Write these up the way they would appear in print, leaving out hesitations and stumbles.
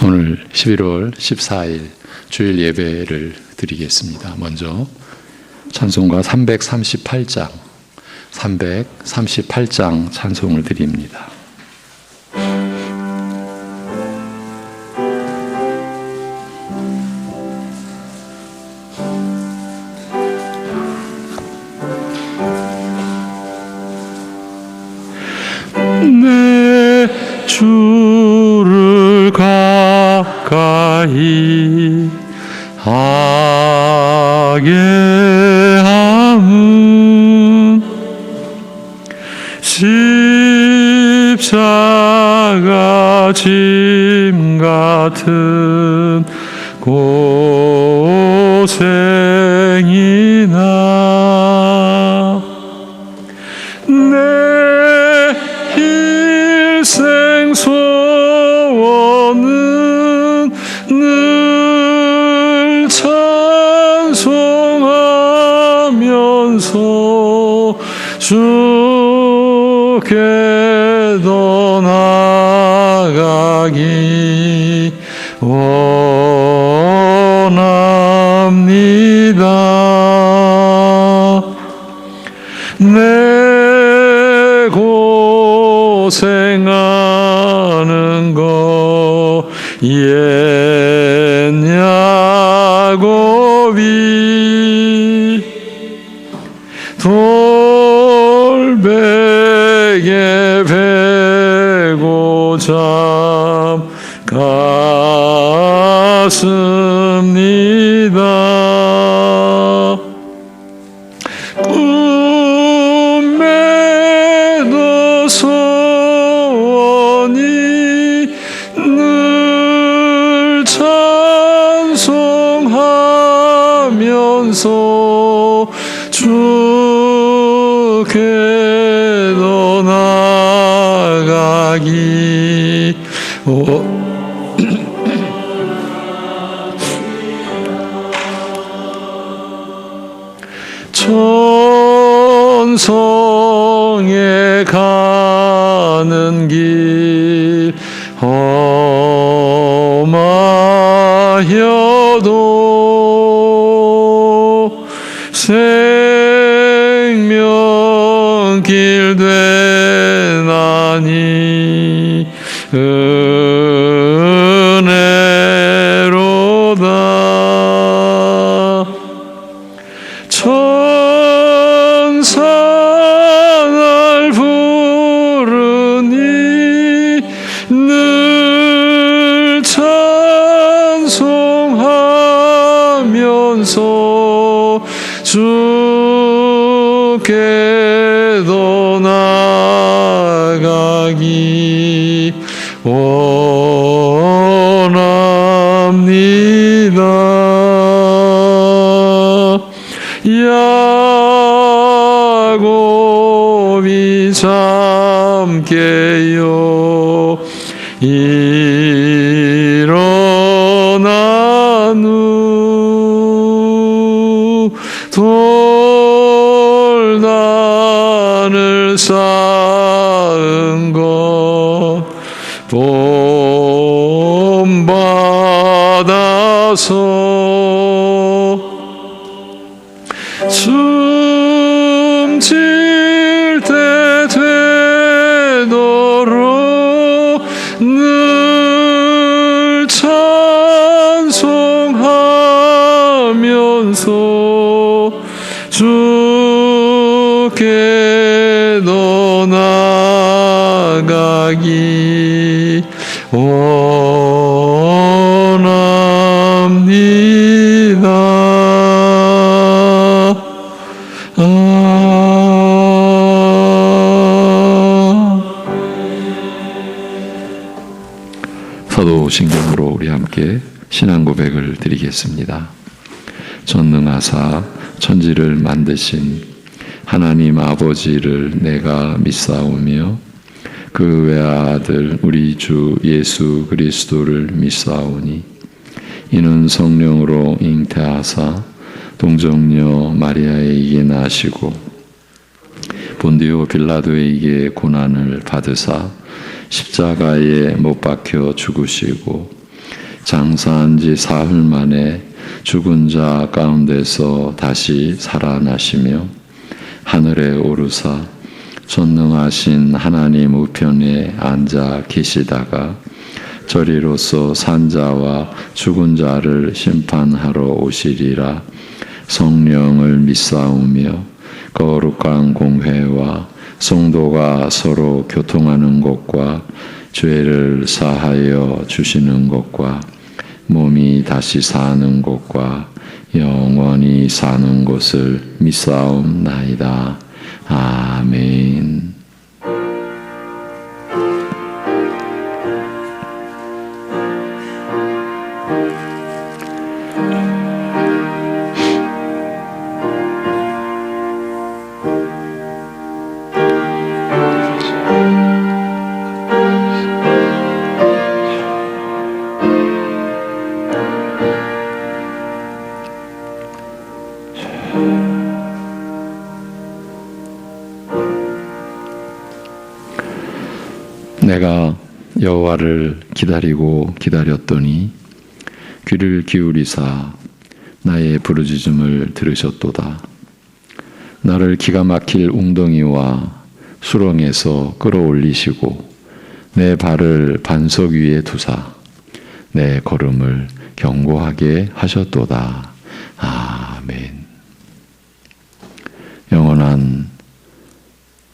오늘 11월 14일 주일 예배를 드리겠습니다. 먼저 찬송가 338장 찬송을 드립니다. 내 주를 가까이 하게 함은 십자가 짐 같은 고생이나 내 일생 소원은 늘 찬송하면서 주께로 나가기 원합니다. 내 고생하는 거 옛야고비 돌베개 베고 잠갔습니다. 꿈에도 소원이 늘 찬송하면서 주께로 나가기 천성에 가는 길 험하여도 생명길 되나니 은혜로다. 천사 날 부르니 늘 찬송하면서 주께로 나가기 원합니다. 야곱이 잠깨요 일어난 후 돌단을 쌓은 것 본받아서 숨질 때 되도록 늘 찬송하면서 주께로 나가기 원합니다. 사도신경으로 우리 함께 신앙 고백을 드리겠습니다. 전능하사 천지를 만드신 하나님 아버지를 내가 믿사오며 그 외아들 우리 주 예수 그리스도를 믿사오니 이는 성령으로 잉태하사 동정녀 마리아에게 나시고 본디오 빌라도에게 고난을 받으사 십자가에 못 박혀 죽으시고 장사한 지 사흘 만에 죽은 자 가운데서 다시 살아나시며 하늘에 오르사 전능하신 하나님 우편에 앉아 계시다가 저리로서 산자와 죽은 자를 심판하러 오시리라. 성령을 믿사오며 거룩한 공회와 성도가 서로 교통하는 것과 죄를 사하여 주시는 것과 몸이 다시 사는 것과 영원히 사는 것을 믿사옵나이다. 아멘. 내가 여호와를 기다리고 기다렸더니 귀를 기울이사 나의 부르짖음을 들으셨도다. 나를 기가 막힐 웅덩이와 수렁에서 끌어올리시고 내 발을 반석 위에 두사 내 걸음을 견고하게 하셨도다. 아멘. 영원한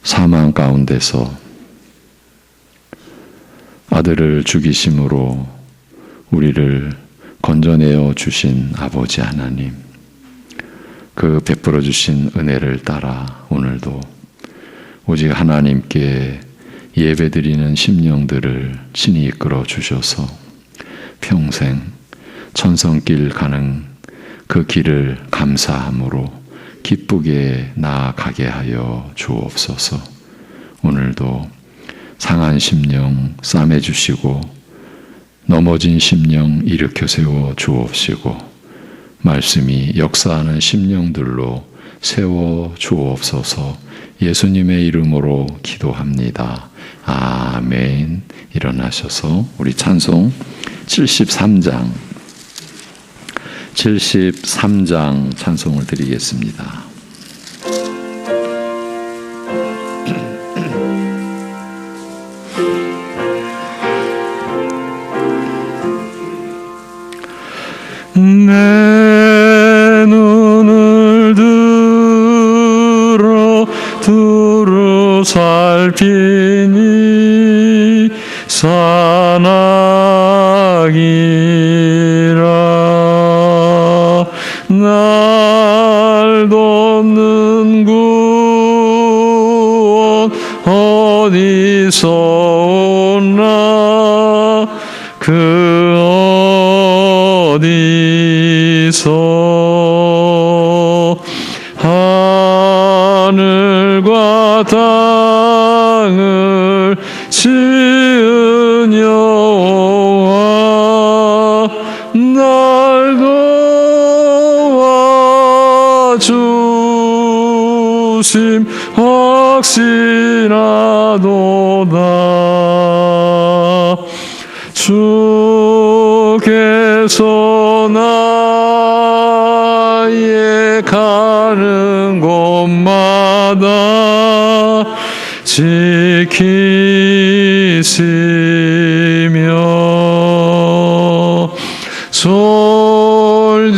사망 가운데서 아들을 죽이심으로 우리를 건져내어 주신 아버지 하나님, 그 베풀어 주신 은혜를 따라 오늘도 오직 하나님께 예배드리는 심령들을 친히 이끌어 주셔서 평생 천성길 가는 그 길을 감사함으로 기쁘게 나아가게 하여 주옵소서. 오늘도 상한 심령 싸매 주시고 넘어진 심령 일으켜 세워 주옵시고 말씀이 역사하는 심령들로 세워 주옵소서. 예수님의 이름으로 기도합니다. 아멘. 일어나셔서 우리 찬송 73장 찬송을 드리겠습니다. 내 눈을 들어 두루 살피니 산악이라 날 돕는 구원 어디서 오나 그 어디서 하늘과 땅을 지은 여호와 날 도와주심 확신하도다. 주께서 나의 가는 곳마다 지키시며 졸지도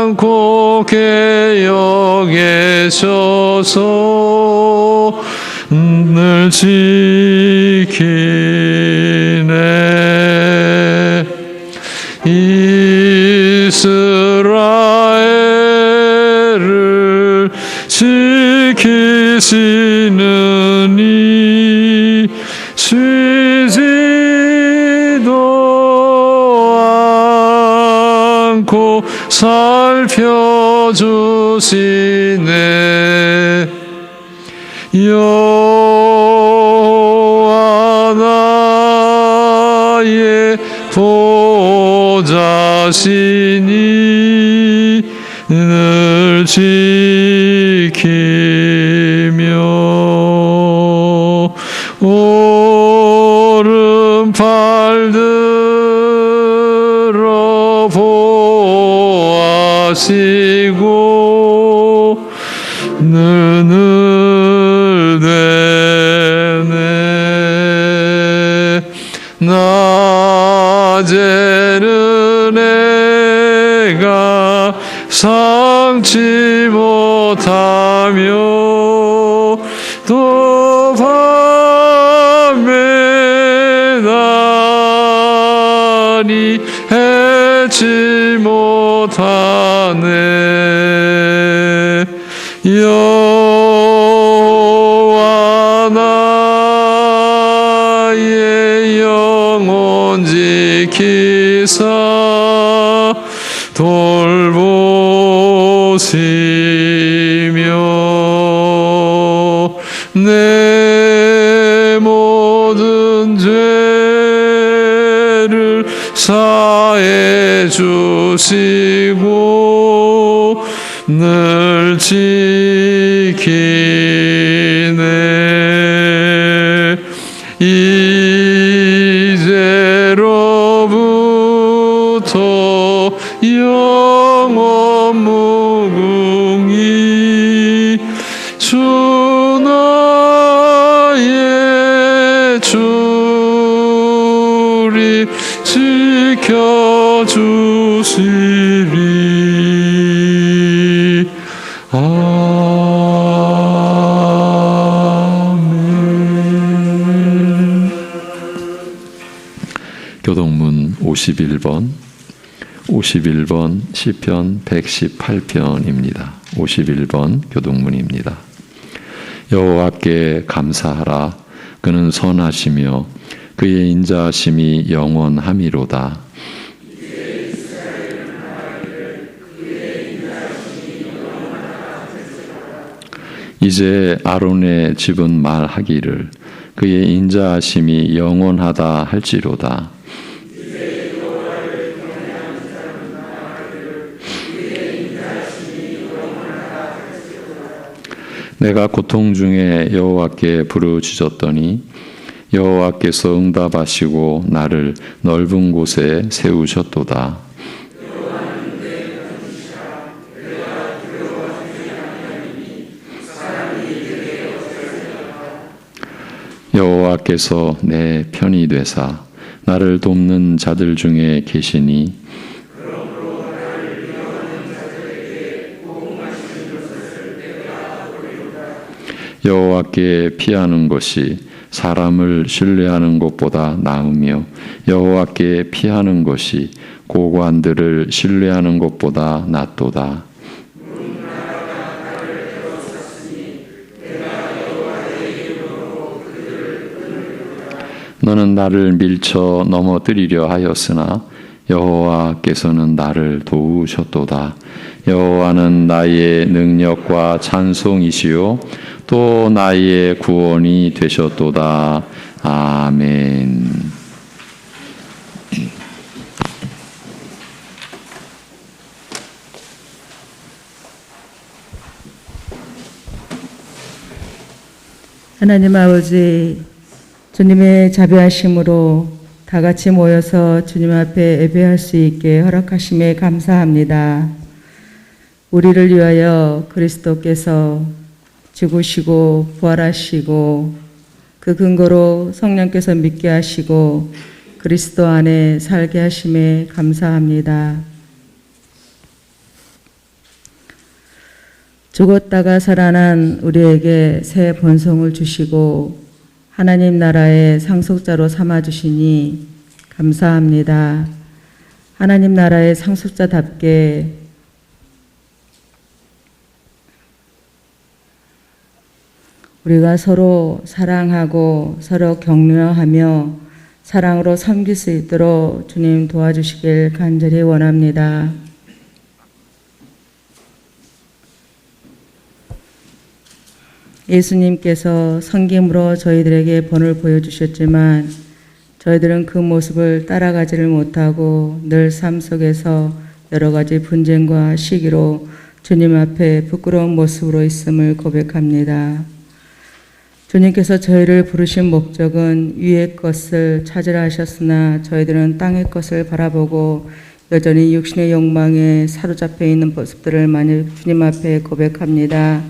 않고 깨어 계셔서 늘 지키네. 이스라엘을 지키시느니 쉬지도 않고 살펴주시네. 여호와 나의 보호자시니 늘 지키며 오른 팔들어 보아시고 눈을 내네 낮에는 내가 삼지 못하며 또 밤에 날이 해지 못하네 여호와 나의 영혼 지키사 돌보시며 내 모든 죄를 사해 주시고 늘 지키네 이제로부터 영원 무궁히 주 나의 주리 지켜주시리 아멘. 교동문 51번 시편 118편입니다. 51번 교동문입니다. 여호와께 감사하라. 그는 선하시며 그의 인자하심이 영원함이로다. 이제 아론의 집은 말하기를 그의 인자하심이 영원하다 할지로다. 내가 고통 중에 여호와께 부르짖었더니 여호와께서 응답하시고 나를 넓은 곳에 세우셨도다. 여호와께서 내 편이 되사 나를 돕는 자들 중에 계시니 여호와께 피하는 것이 사람을 신뢰하는 것보다 나으며 여호와께 피하는 것이 고관들을 신뢰하는 것보다 낫도다. 너는 나를 밀쳐 넘어뜨리려 하였으나 여호와께서는 나를 도우셨도다. 여호와는 나의 능력과 찬송이시요 또 나의 구원이 되셨도다. 아멘. 하나님 아버지, 주님의 자비하심으로 다 같이 모여서 주님 앞에 예배할 수 있게 허락하심에 감사합니다. 우리를 위하여 그리스도께서 죽으시고 부활하시고 그 근거로 성령께서 믿게 하시고 그리스도 안에 살게 하심에 감사합니다. 죽었다가 살아난 우리에게 새 본성을 주시고 하나님 나라의 상속자로 삼아주시니 감사합니다. 하나님 나라의 상속자답게 우리가 서로 사랑하고 서로 격려하며 사랑으로 섬길 수 있도록 주님 도와주시길 간절히 원합니다. 예수님께서 섬김으로 저희들에게 본을 보여주셨지만 저희들은 그 모습을 따라가지를 못하고 늘 삶 속에서 여러 가지 분쟁과 시기로 주님 앞에 부끄러운 모습으로 있음을 고백합니다. 주님께서 저희를 부르신 목적은 위의 것을 찾으라 하셨으나 저희들은 땅의 것을 바라보고 여전히 육신의 욕망에 사로잡혀 있는 모습들을 많이 주님 앞에 고백합니다.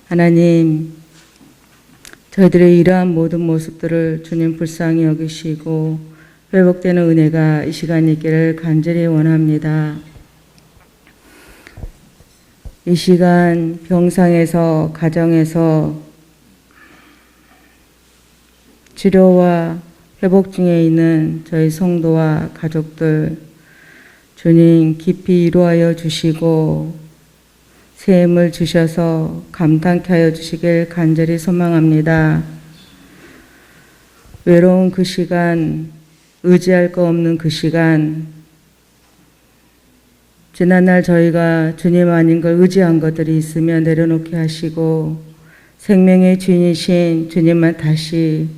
하나님, 저희들의 이러한 모든 모습들을 주님 불쌍히 여기시고 회복되는 은혜가 이 시간 있기를 간절히 원합니다. 이 시간 병상에서, 가정에서 치료와 회복 중에 있는 저희 성도와 가족들, 주님 깊이 위로하여 주시고 새 힘을 주셔서 감탄케 하여 주시길 간절히 소망합니다. 외로운 그 시간, 의지할 거 없는 그 시간, 지난날 저희가 주님 아닌 걸 의지한 것들이 있으면 내려놓게 하시고 생명의 주인이신 주님만 다시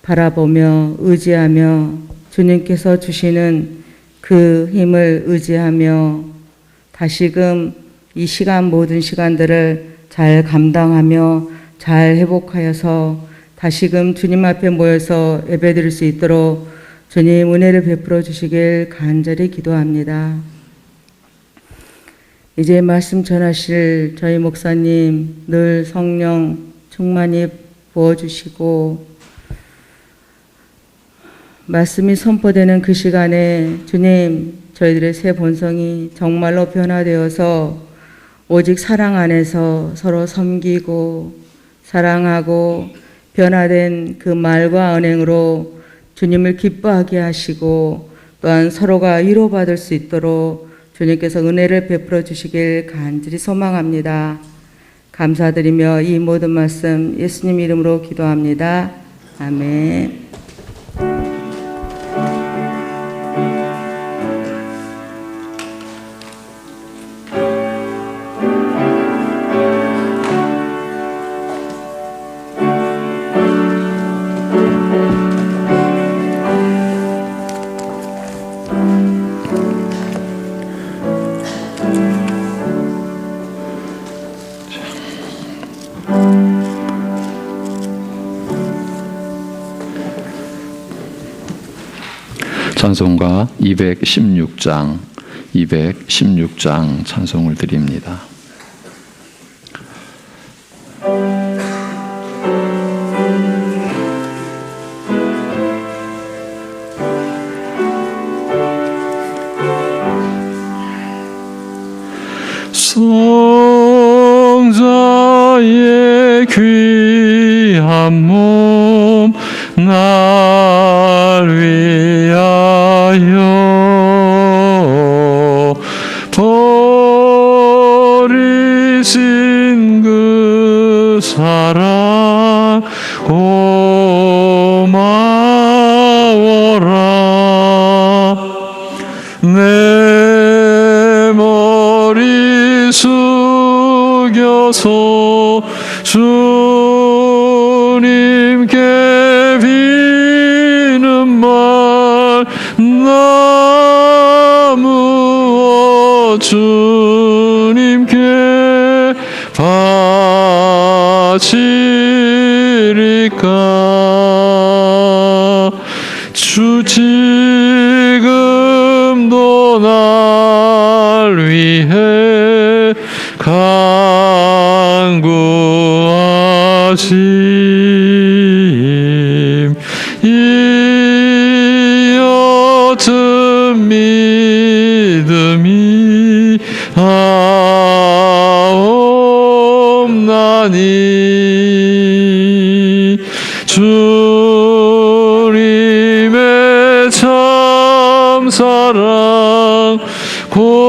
바라보며 의지하며 주님께서 주시는 그 힘을 의지하며 다시금 이 시간 모든 시간들을 잘 감당하며 잘 회복하여서 다시금 주님 앞에 모여서 예배드릴 수 있도록 주님 은혜를 베풀어 주시길 간절히 기도합니다. 이제 말씀 전하실 저희 목사님 늘 성령 충만히 부어주시고 말씀이 선포되는 그 시간에 주님 저희들의 새 본성이 정말로 변화되어서 오직 사랑 안에서 서로 섬기고 사랑하고 변화된 그 말과 언행으로 주님을 기뻐하게 하시고 또한 서로가 위로받을 수 있도록 주님께서 은혜를 베풀어 주시길 간절히 소망합니다. 감사드리며 이 모든 말씀 예수님 이름으로 기도합니다. 아멘. 찬송가 216장 찬송을 드립니다. 성자의 귀한 몸 날 위하여 버리신 그 사랑 고마워라. 내 머리 숙여서 주님께 비는 말 나무어 주님께 바치리까. 주 지금도 날 위해 간구하심. 이 옅은 믿음이 하옵나니 주님의 참사랑 고맙고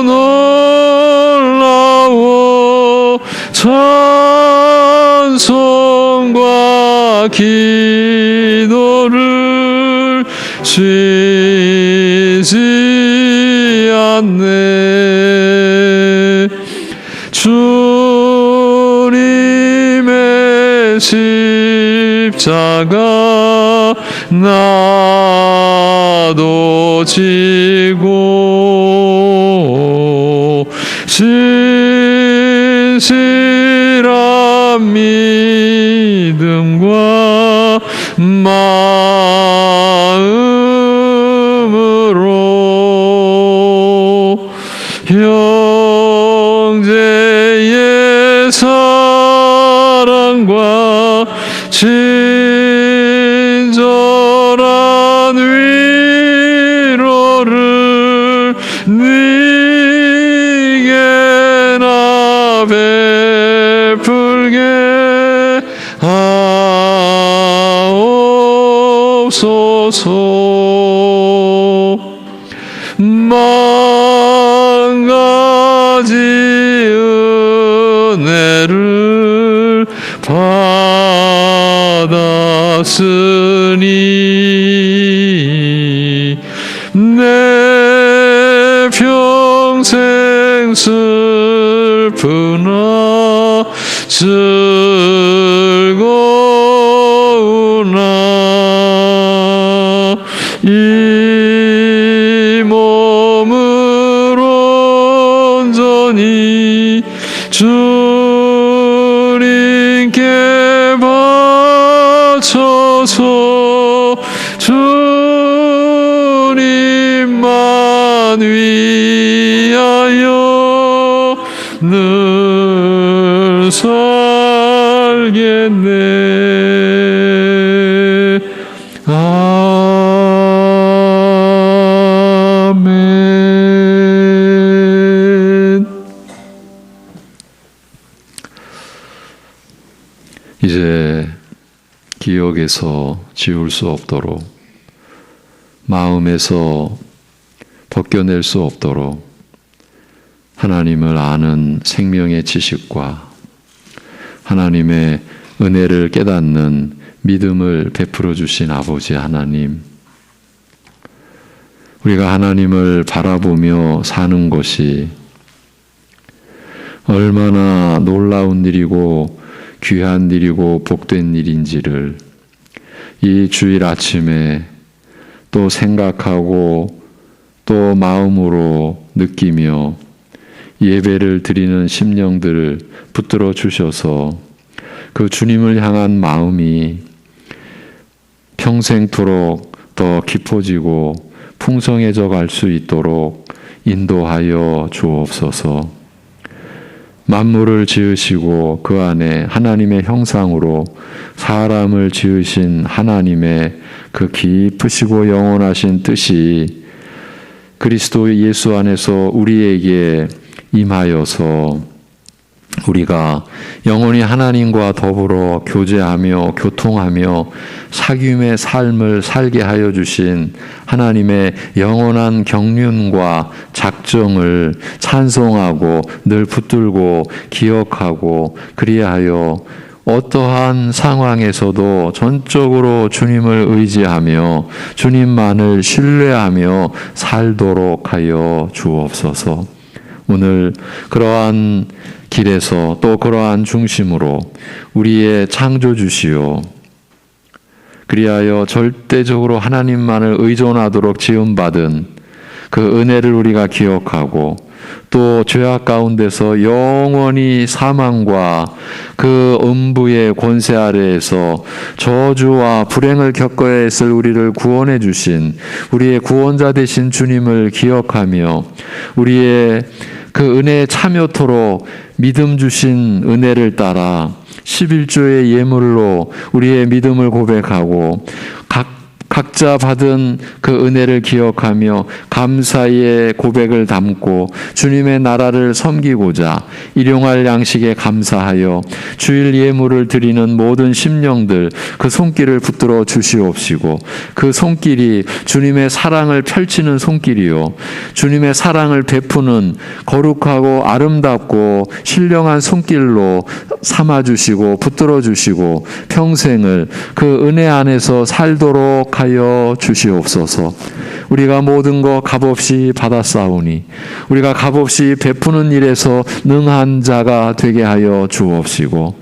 놀라워 찬송과 기도를 쉬지 않네. 주님의 십자가 나도 지고 신실한 마음으로 형제의 사랑과 친절한 위로를 네게나 베풀게 하옵소서. 만 가지 은혜를 받았으니 내 평생 슬프나 즐거우나 이 몸을 온전히 주님께 바쳐서 주님만 위하여 늘 살겠네. 아멘. 이제 기억에서 지울 수 없도록, 마음에서 벗겨낼 수 없도록 하나님을 아는 생명의 지식과 하나님의 은혜를 깨닫는 믿음을 베풀어 주신 아버지 하나님, 우리가 하나님을 바라보며 사는 것이 얼마나 놀라운 일이고 귀한 일이고 복된 일인지를 이 주일 아침에 또 생각하고 또 마음으로 느끼며 예배를 드리는 심령들을 붙들어 주셔서 그 주님을 향한 마음이 평생토록 더 깊어지고 풍성해져 갈 수 있도록 인도하여 주옵소서. 만물을 지으시고 그 안에 하나님의 형상으로 사람을 지으신 하나님의 그 깊으시고 영원하신 뜻이 그리스도 예수 안에서 우리에게 임하여서 우리가 영원히 하나님과 더불어 교제하며 교통하며 사귐의 삶을 살게 하여 주신 하나님의 영원한 경륜과 작정을 찬송하고 늘 붙들고 기억하고 그리하여 어떠한 상황에서도 전적으로 주님을 의지하며 주님만을 신뢰하며 살도록 하여 주옵소서. 오늘 그러한 길에서 또 그러한 중심으로 우리의 창조주시오 그리하여 절대적으로 하나님만을 의존하도록 지음받은 그 은혜를 우리가 기억하고 또 죄악 가운데서 영원히 사망과 그 음부의 권세 아래에서 저주와 불행을 겪어야 했을 우리를 구원해 주신 우리의 구원자 되신 주님을 기억하며 우리의 그 은혜에 참여토록 믿음 주신 은혜를 따라 11조의 예물로 우리의 믿음을 고백하고 각자 받은 그 은혜를 기억하며 감사의 고백을 담고 주님의 나라를 섬기고자 일용할 양식에 감사하여 주일 예물을 드리는 모든 심령들 그 손길을 붙들어 주시옵시고 그 손길이 주님의 사랑을 펼치는 손길이요 주님의 사랑을 베푸는 거룩하고 아름답고 신령한 손길로 삼아주시고 붙들어 주시고 평생을 그 은혜 안에서 살도록 하여 주시옵소서. 우리가 모든 것 값없이 받았사오니 우리가 값없이 베푸는 일에서 능한 자가 되게 하여 주옵시고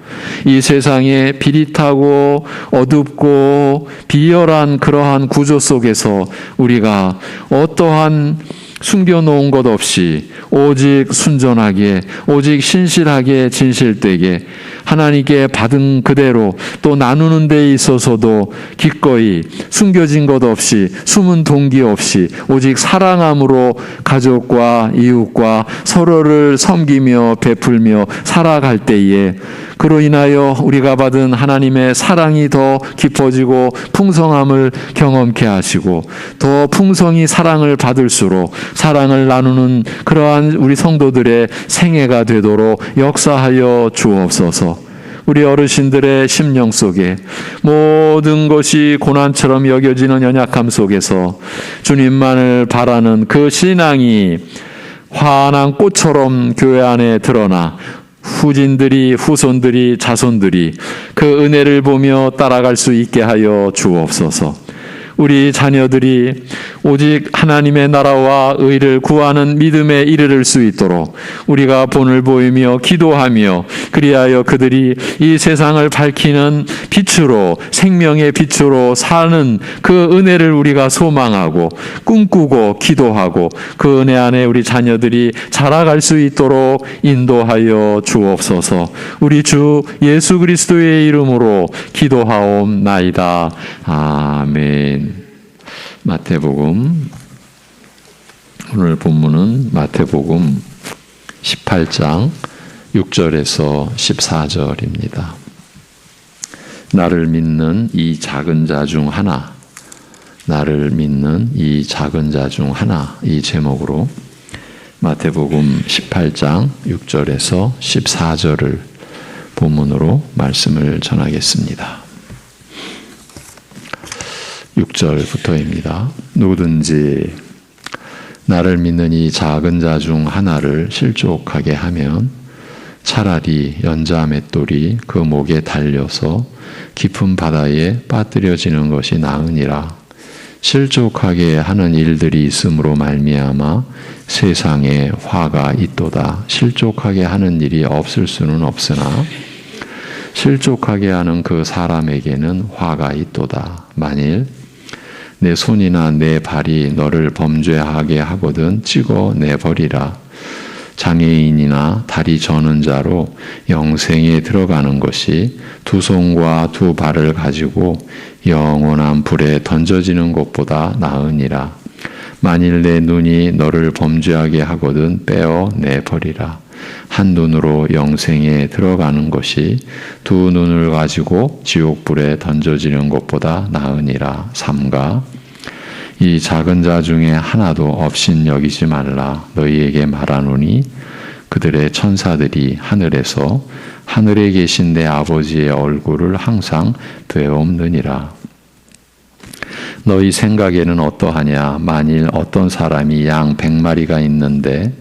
이 세상에 비릿하고 어둡고 비열한 그러한 구조 속에서 우리가 어떠한 숨겨놓은 것 없이 오직 순전하게, 오직 신실하게, 진실되게 하나님께 받은 그대로 또 나누는 데 있어서도 기꺼이 숨겨진 것 없이, 숨은 동기 없이 오직 사랑함으로 가족과 이웃과 서로를 섬기며 베풀며 살아갈 때에 그로 인하여 우리가 받은 하나님의 사랑이 더 깊어지고 풍성함을 경험케 하시고 더 풍성히 사랑을 받을수록 사랑을 나누는 그러한 우리 성도들의 생애가 되도록 역사하여 주옵소서. 우리 어르신들의 심령 속에 모든 것이 고난처럼 여겨지는 연약함 속에서 주님만을 바라는 그 신앙이 환한 꽃처럼 교회 안에 드러나 후진들이, 후손들이, 자손들이 그 은혜를 보며 따라갈 수 있게 하여 주옵소서. 우리 자녀들이 오직 하나님의 나라와 의를 구하는 믿음에 이르를 수 있도록 우리가 본을 보이며 기도하며 그리하여 그들이 이 세상을 밝히는 빛으로, 생명의 빛으로 사는 그 은혜를 우리가 소망하고 꿈꾸고 기도하고 그 은혜 안에 우리 자녀들이 자라갈 수 있도록 인도하여 주옵소서. 우리 주 예수 그리스도의 이름으로 기도하옵나이다. 아멘. 마태복음, 오늘 본문은 마태복음 18장 6절에서 14절입니다. 나를 믿는 이 작은 자 중 하나, 나를 믿는 이 작은 자 중 하나, 이 제목으로 마태복음 18장 6절에서 14절을 본문으로 말씀을 전하겠습니다. 6절부터입니다. 누구든지 나를 믿는 이 작은 자 중 하나를 실족하게 하면 차라리 연자 맷돌이 그 목에 달려서 깊은 바다에 빠뜨려지는 것이 나으니라. 실족하게 하는 일들이 있음으로 말미암아 세상에 화가 있도다. 실족하게 하는 일이 없을 수는 없으나 실족하게 하는 그 사람에게는 화가 있도다. 만일 내 손이나 내 발이 너를 범죄하게 하거든 찍어 내버리라. 장애인이나 다리 저는 자로 영생에 들어가는 것이 두 손과 두 발을 가지고 영원한 불에 던져지는 것보다 나으니라. 만일 내 눈이 너를 범죄하게 하거든 빼어 내버리라. 한 눈으로 영생에 들어가는 것이 두 눈을 가지고 지옥불에 던져지는 것보다 나으니라. 삼가 이 작은 자 중에 하나도 없인 여기지 말라. 너희에게 말하노니 그들의 천사들이 하늘에서 하늘에 계신 내 아버지의 얼굴을 항상 되옵느니라. 너희 생각에는 어떠하냐? 만일 어떤 사람이 양 100마리가 있는데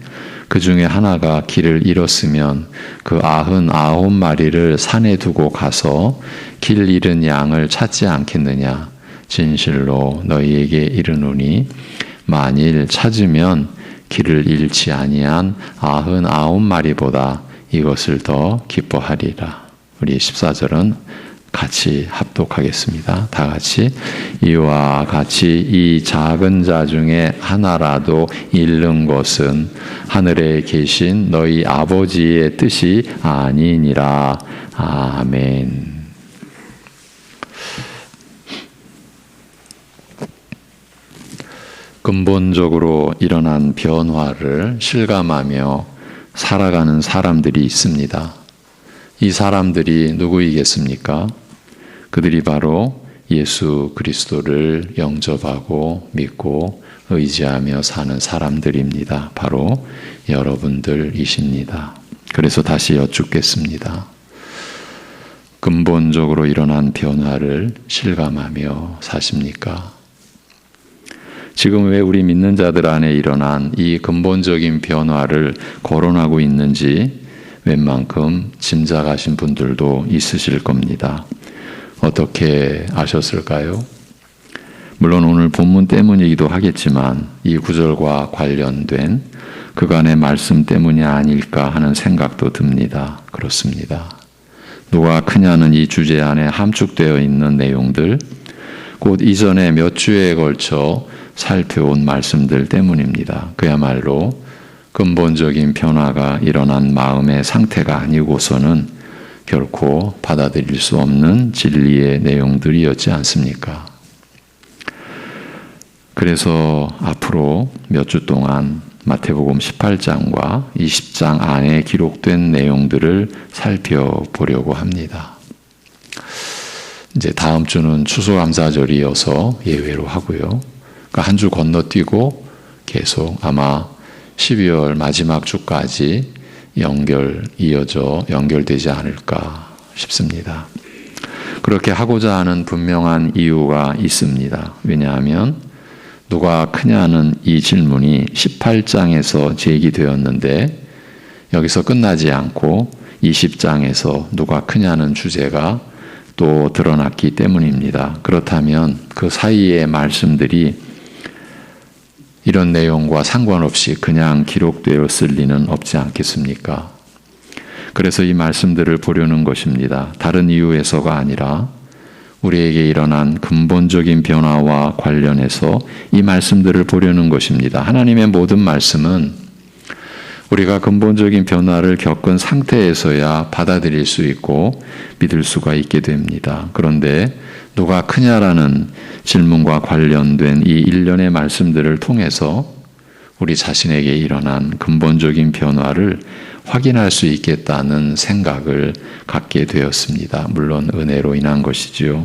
그 중에 하나가 길을 잃었으면 그 99마리를 산에 두고 가서 길 잃은 양을 찾지 않겠느냐? 진실로 너희에게 이르노니 만일 찾으면 길을 잃지 아니한 99마리보다 이것을 더 기뻐하리라. 우리 14절은 같이 합독하겠습니다. 다 같이 이와 같이 이 작은 자 중에 하나라도 잃는 것은 하늘에 계신 너희 아버지의 뜻이 아니니라. 아멘. 근본적으로 일어난 변화를 실감하며 살아가는 사람들이 있습니다. 이 사람들이 누구이겠습니까? 그들이 바로 예수 그리스도를 영접하고 믿고 의지하며 사는 사람들입니다. 바로 여러분들이십니다. 그래서 다시 여쭙겠습니다. 근본적으로 일어난 변화를 실감하며 사십니까? 지금 왜 우리 믿는 자들 안에 일어난 이 근본적인 변화를 거론하고 있는지 웬만큼 짐작하신 분들도 있으실 겁니다. 어떻게 아셨을까요? 물론 오늘 본문 때문이기도 하겠지만 이 구절과 관련된 그간의 말씀 때문이 아닐까 하는 생각도 듭니다. 그렇습니다. 누가 크냐는 이 주제 안에 함축되어 있는 내용들, 곧 이전에 몇 주에 걸쳐 살펴온 말씀들 때문입니다. 그야말로 근본적인 변화가 일어난 마음의 상태가 아니고서는 결코 받아들일 수 없는 진리의 내용들이었지 않습니까? 그래서 앞으로 몇 주 동안 마태복음 18장과 20장 안에 기록된 내용들을 살펴보려고 합니다. 이제 다음 주는 추수감사절이어서 예외로 하고요. 그러니까 한 주 건너뛰고 계속 아마 12월 마지막 주까지 연결되지 않을까 싶습니다. 그렇게 하고자 하는 분명한 이유가 있습니다. 왜냐하면 누가 크냐는 이 질문이 18장에서 제기되었는데 여기서 끝나지 않고 20장에서 누가 크냐는 주제가 또 드러났기 때문입니다. 그렇다면 그 사이의 말씀들이 이런 내용과 상관없이 그냥 기록되었을 리는 없지 않겠습니까? 그래서 이 말씀들을 보려는 것입니다. 다른 이유에서가 아니라 우리에게 일어난 근본적인 변화와 관련해서 이 말씀들을 보려는 것입니다. 하나님의 모든 말씀은 우리가 근본적인 변화를 겪은 상태에서야 받아들일 수 있고 믿을 수가 있게 됩니다. 그런데 누가 크냐라는 질문과 관련된 이 일련의 말씀들을 통해서 우리 자신에게 일어난 근본적인 변화를 확인할 수 있겠다는 생각을 갖게 되었습니다. 물론 은혜로 인한 것이지요.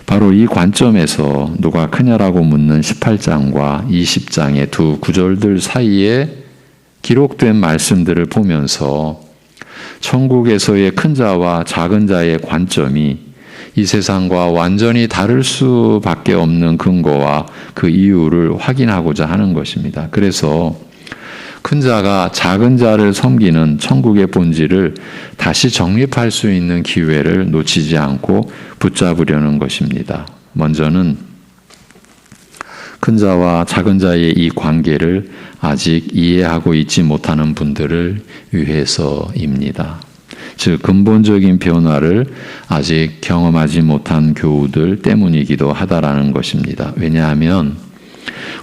바로 이 관점에서 누가 크냐라고 묻는 18장과 20장의 두 구절들 사이에 기록된 말씀들을 보면서 천국에서의 큰 자와 작은 자의 관점이 이 세상과 완전히 다를 수밖에 없는 근거와 그 이유를 확인하고자 하는 것입니다. 그래서 큰 자가 작은 자를 섬기는 천국의 본질을 다시 정립할 수 있는 기회를 놓치지 않고 붙잡으려는 것입니다. 먼저는 큰 자와 작은 자의 이 관계를 아직 이해하고 있지 못하는 분들을 위해서입니다. 즉 근본적인 변화를 아직 경험하지 못한 교우들 때문이기도 하다라는 것입니다. 왜냐하면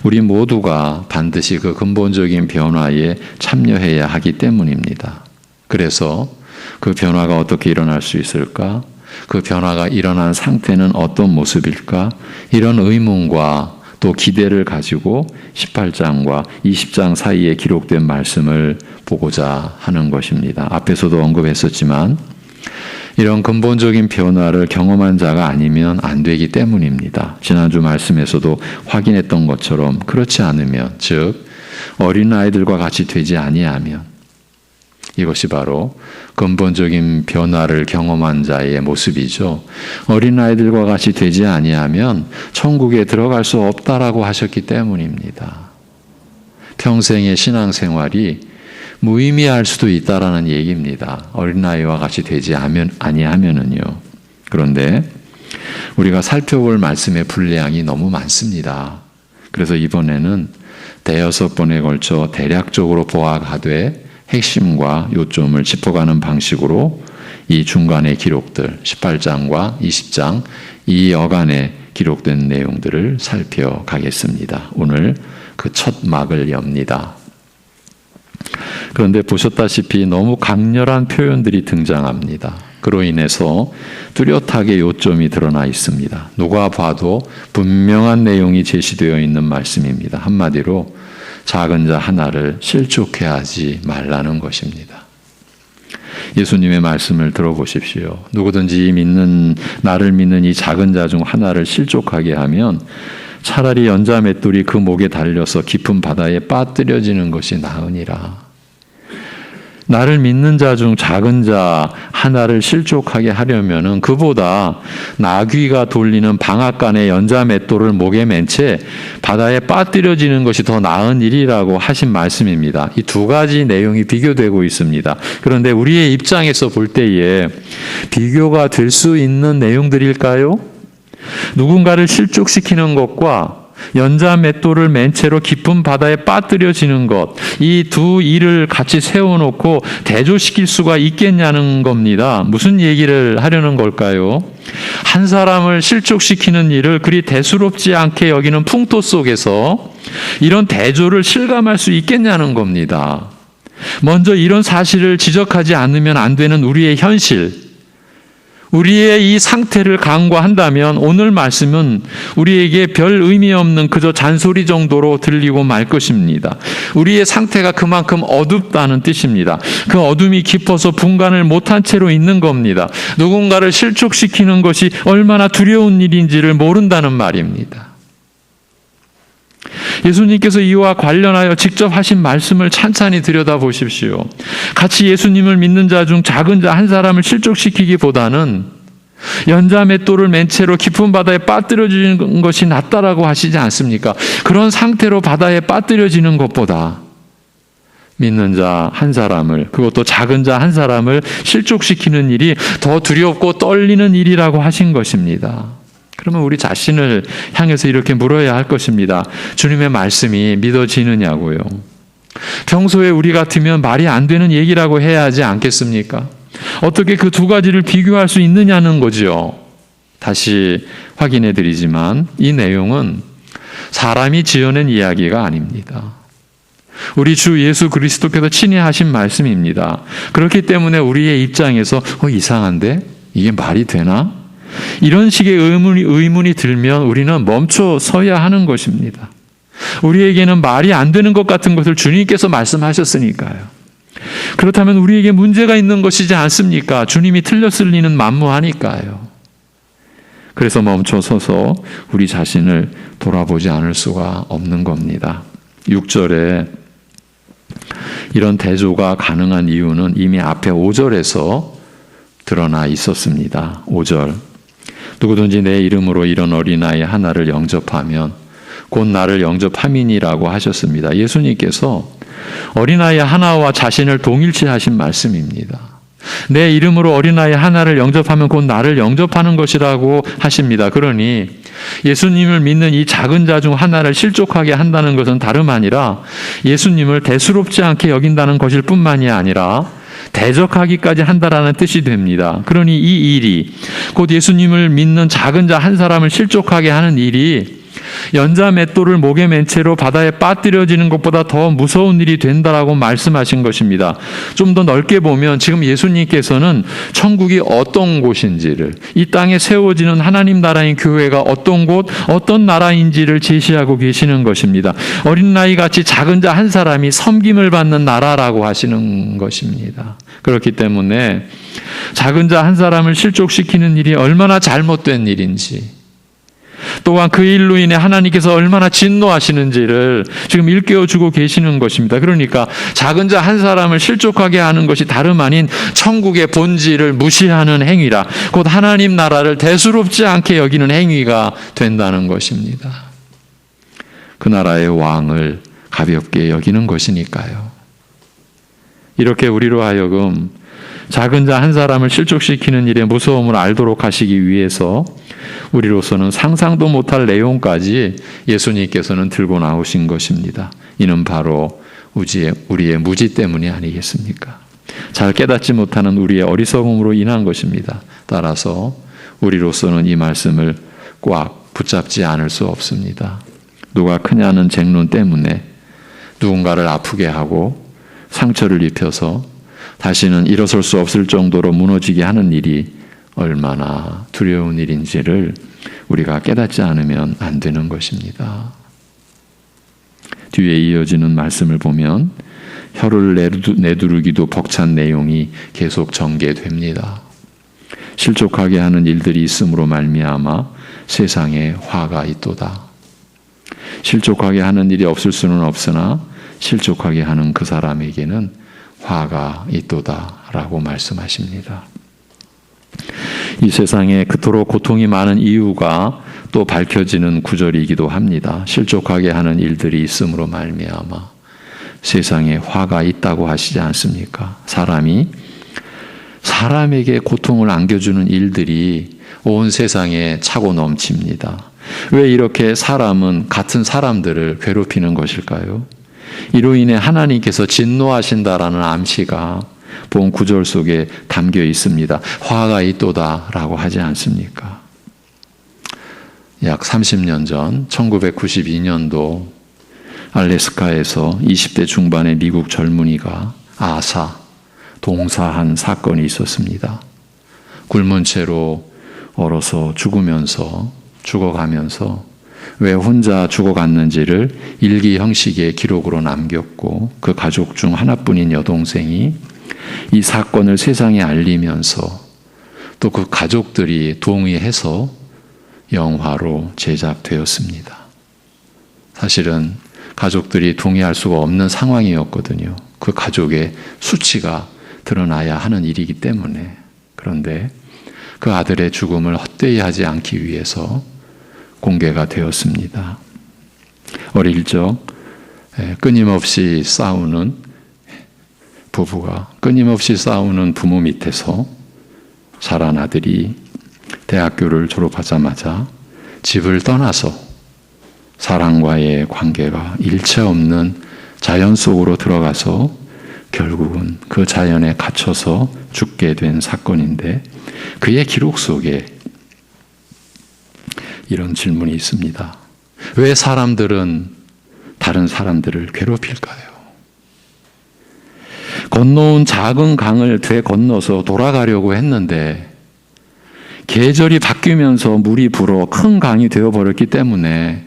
우리 모두가 반드시 그 근본적인 변화에 참여해야 하기 때문입니다. 그래서 그 변화가 어떻게 일어날 수 있을까? 그 변화가 일어난 상태는 어떤 모습일까? 이런 의문과 또 기대를 가지고 18장과 20장 사이에 기록된 말씀을 보고자 하는 것입니다. 앞에서도 언급했었지만 이런 근본적인 변화를 경험한 자가 아니면 안 되기 때문입니다. 지난주 말씀에서도 확인했던 것처럼 그렇지 않으면, 즉 어린아이들과 같이 되지 아니하면, 이것이 바로 근본적인 변화를 경험한 자의 모습이죠. 어린아이들과 같이 되지 아니하면 천국에 들어갈 수 없다라고 하셨기 때문입니다. 평생의 신앙생활이 무의미할 수도 있다라는 얘기입니다. 어린아이와 같이 되지 아니하면은요. 그런데 우리가 살펴볼 말씀의 분량이 너무 많습니다. 그래서 이번에는 대여섯 번에 걸쳐 대략적으로 보아가되 핵심과 요점을 짚어가는 방식으로 이 중간의 기록들 18장과 20장 이 여간에 기록된 내용들을 살펴가겠습니다. 오늘 그 첫 막을 엽니다. 그런데 보셨다시피 너무 강렬한 표현들이 등장합니다. 그로 인해서 뚜렷하게 요점이 드러나 있습니다. 누가 봐도 분명한 내용이 제시되어 있는 말씀입니다. 한마디로 작은 자 하나를 실족해 하지 말라는 것입니다. 예수님의 말씀을 들어보십시오. 누구든지 나를 믿는 이 작은 자 중 하나를 실족하게 하면 차라리 연자 맷돌이 그 목에 달려서 깊은 바다에 빠뜨려지는 것이 나으니라. 나를 믿는 자 중 작은 자 하나를 실족하게 하려면은 그보다 나귀가 돌리는 방앗간에 연자 맷돌을 목에 맨 채 바다에 빠뜨려지는 것이 더 나은 일이라고 하신 말씀입니다. 이 두 가지 내용이 비교되고 있습니다. 그런데 우리의 입장에서 볼 때에 비교가 될 수 있는 내용들일까요? 누군가를 실족시키는 것과 연자 맷돌을 맨 채로 깊은 바다에 빠뜨려지는 것, 이 두 일을 같이 세워놓고 대조시킬 수가 있겠냐는 겁니다. 무슨 얘기를 하려는 걸까요? 한 사람을 실족시키는 일을 그리 대수롭지 않게 여기는 풍토 속에서 이런 대조를 실감할 수 있겠냐는 겁니다. 먼저 이런 사실을 지적하지 않으면 안 되는 우리의 현실, 우리의 이 상태를 간과한다면 오늘 말씀은 우리에게 별 의미 없는 그저 잔소리 정도로 들리고 말 것입니다. 우리의 상태가 그만큼 어둡다는 뜻입니다. 그 어둠이 깊어서 분간을 못한 채로 있는 겁니다. 누군가를 실족시키는 것이 얼마나 두려운 일인지를 모른다는 말입니다. 예수님께서 이와 관련하여 직접 하신 말씀을 찬찬히 들여다보십시오. 같이 예수님을 믿는 자 중 작은 자 한 사람을 실족시키기보다는 연자 맷돌을 맨 채로 깊은 바다에 빠뜨려지는 것이 낫다라고 하시지 않습니까? 그런 상태로 바다에 빠뜨려지는 것보다 믿는 자 한 사람을, 그것도 작은 자 한 사람을 실족시키는 일이 더 두렵고 떨리는 일이라고 하신 것입니다. 그러면 우리 자신을 향해서 이렇게 물어야 할 것입니다. 주님의 말씀이 믿어지느냐고요. 평소에 우리 같으면 말이 안 되는 얘기라고 해야 하지 않겠습니까? 어떻게 그 두 가지를 비교할 수 있느냐는 거죠. 다시 확인해 드리지만 이 내용은 사람이 지어낸 이야기가 아닙니다. 우리 주 예수 그리스도께서 친히 하신 말씀입니다. 그렇기 때문에 우리의 입장에서 이상한데? 이게 말이 되나? 이런 식의 의문이 들면 우리는 멈춰 서야 하는 것입니다. 우리에게는 말이 안 되는 것 같은 것을 주님께서 말씀하셨으니까요. 그렇다면 우리에게 문제가 있는 것이지 않습니까? 주님이 틀렸을 리는 만무하니까요. 그래서 멈춰 서서 우리 자신을 돌아보지 않을 수가 없는 겁니다. 6절에 이런 대조가 가능한 이유는 이미 앞에 5절에서 드러나 있었습니다. 5절. 누구든지 내 이름으로 이런 어린아이 하나를 영접하면 곧 나를 영접함이니라고 하셨습니다. 예수님께서 어린아이 하나와 자신을 동일치 하신 말씀입니다. 내 이름으로 어린아이 하나를 영접하면 곧 나를 영접하는 것이라고 하십니다. 그러니 예수님을 믿는 이 작은 자 중 하나를 실족하게 한다는 것은 다름 아니라 예수님을 대수롭지 않게 여긴다는 것일 뿐만이 아니라 대적하기까지 한다라는 뜻이 됩니다. 그러니 이 일이 곧 예수님을 믿는 작은 자 한 사람을 실족하게 하는 일이 연자 맷돌을 목에 맨 채로 바다에 빠뜨려지는 것보다 더 무서운 일이 된다라고 말씀하신 것입니다. 좀 더 넓게 보면 지금 예수님께서는 천국이 어떤 곳인지를, 이 땅에 세워지는 하나님 나라인 교회가 어떤 곳, 어떤 나라인지를 제시하고 계시는 것입니다. 어린아이 같이 작은 자 한 사람이 섬김을 받는 나라라고 하시는 것입니다. 그렇기 때문에 작은 자 한 사람을 실족시키는 일이 얼마나 잘못된 일인지, 또한 그 일로 인해 하나님께서 얼마나 진노하시는지를 지금 일깨워주고 계시는 것입니다. 그러니까 작은 자 한 사람을 실족하게 하는 것이 다름 아닌 천국의 본질을 무시하는 행위라, 곧 하나님 나라를 대수롭지 않게 여기는 행위가 된다는 것입니다. 그 나라의 왕을 가볍게 여기는 것이니까요. 이렇게 우리로 하여금 작은 자 한 사람을 실족시키는 일의 무서움을 알도록 하시기 위해서 우리로서는 상상도 못할 내용까지 예수님께서는 들고 나오신 것입니다. 이는 바로 우리의 무지 때문이 아니겠습니까? 잘 깨닫지 못하는 우리의 어리석음으로 인한 것입니다. 따라서 우리로서는 이 말씀을 꽉 붙잡지 않을 수 없습니다. 누가 크냐는 쟁론 때문에 누군가를 아프게 하고 상처를 입혀서 다시는 일어설 수 없을 정도로 무너지게 하는 일이 얼마나 두려운 일인지를 우리가 깨닫지 않으면 안 되는 것입니다. 뒤에 이어지는 말씀을 보면 혀를 내두르기도 벅찬 내용이 계속 전개됩니다. 실족하게 하는 일들이 있음으로 말미암아 세상에 화가 있도다. 실족하게 하는 일이 없을 수는 없으나 실족하게 하는 그 사람에게는 화가 있도다라고 말씀하십니다. 이 세상에 그토록 고통이 많은 이유가 또 밝혀지는 구절이기도 합니다. 실족하게 하는 일들이 있음으로 말미암아 세상에 화가 있다고 하시지 않습니까? 사람에게 고통을 안겨주는 일들이 온 세상에 차고 넘칩니다. 왜 이렇게 사람은 같은 사람들을 괴롭히는 것일까요? 이로 인해 하나님께서 진노하신다라는 암시가 본 구절 속에 담겨 있습니다. 화가 있도다라고 하지 않습니까? 약 30년 전 1992년도 알래스카에서 20대 중반의 미국 젊은이가 동사한 사건이 있었습니다. 굶은 채로 얼어서 죽어가면서 왜 혼자 죽어갔는지를 일기 형식의 기록으로 남겼고 그 가족 중 하나뿐인 여동생이 이 사건을 세상에 알리면서 또 그 가족들이 동의해서 영화로 제작되었습니다. 사실은 가족들이 동의할 수가 없는 상황이었거든요. 그 가족의 수치가 드러나야 하는 일이기 때문에. 그런데 그 아들의 죽음을 헛되이 하지 않기 위해서 공개가 되었습니다. 어릴 적 끊임없이 싸우는 부부가 끊임없이 싸우는 부모 밑에서 자란 아들이 대학교를 졸업하자마자 집을 떠나서 사랑과의 관계가 일체 없는 자연 속으로 들어가서 결국은 그 자연에 갇혀서 죽게 된 사건인데 그의 기록 속에 이런 질문이 있습니다. 왜 사람들은 다른 사람들을 괴롭힐까요? 건너온 작은 강을 되건너서 돌아가려고 했는데 계절이 바뀌면서 물이 불어 큰 강이 되어버렸기 때문에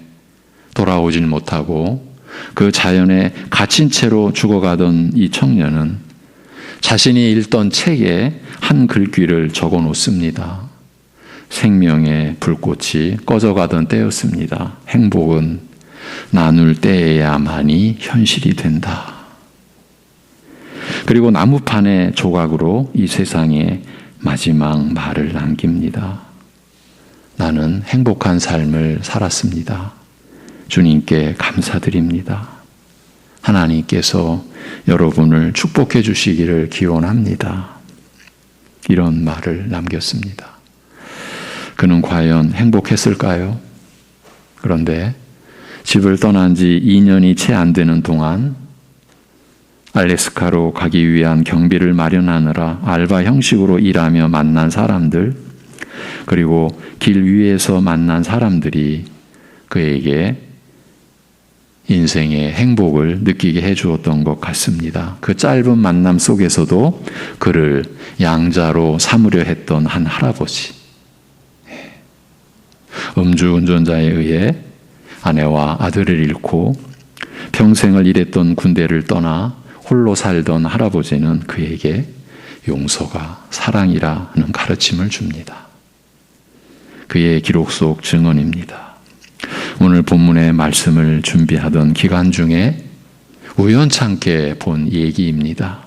돌아오질 못하고 그 자연에 갇힌 채로 죽어가던 이 청년은 자신이 읽던 책에 한 글귀를 적어 놓습니다. 생명의 불꽃이 꺼져가던 때였습니다. 행복은 나눌 때에야만이 현실이 된다. 그리고 나무판의 조각으로 이 세상에 마지막 말을 남깁니다. 나는 행복한 삶을 살았습니다. 주님께 감사드립니다. 하나님께서 여러분을 축복해 주시기를 기원합니다. 이런 말을 남겼습니다. 그는 과연 행복했을까요? 그런데 집을 떠난 지 2년이 채 안 되는 동안 알래스카로 가기 위한 경비를 마련하느라 알바 형식으로 일하며 만난 사람들, 그리고 길 위에서 만난 사람들이 그에게 인생의 행복을 느끼게 해주었던 것 같습니다. 그 짧은 만남 속에서도 그를 양자로 삼으려 했던 한 할아버지, 음주운전자에 의해 아내와 아들을 잃고 평생을 일했던 군대를 떠나 홀로 살던 할아버지는 그에게 용서가 사랑이라는 가르침을 줍니다. 그의 기록 속 증언입니다. 오늘 본문의 말씀을 준비하던 기간 중에 우연찮게 본 얘기입니다.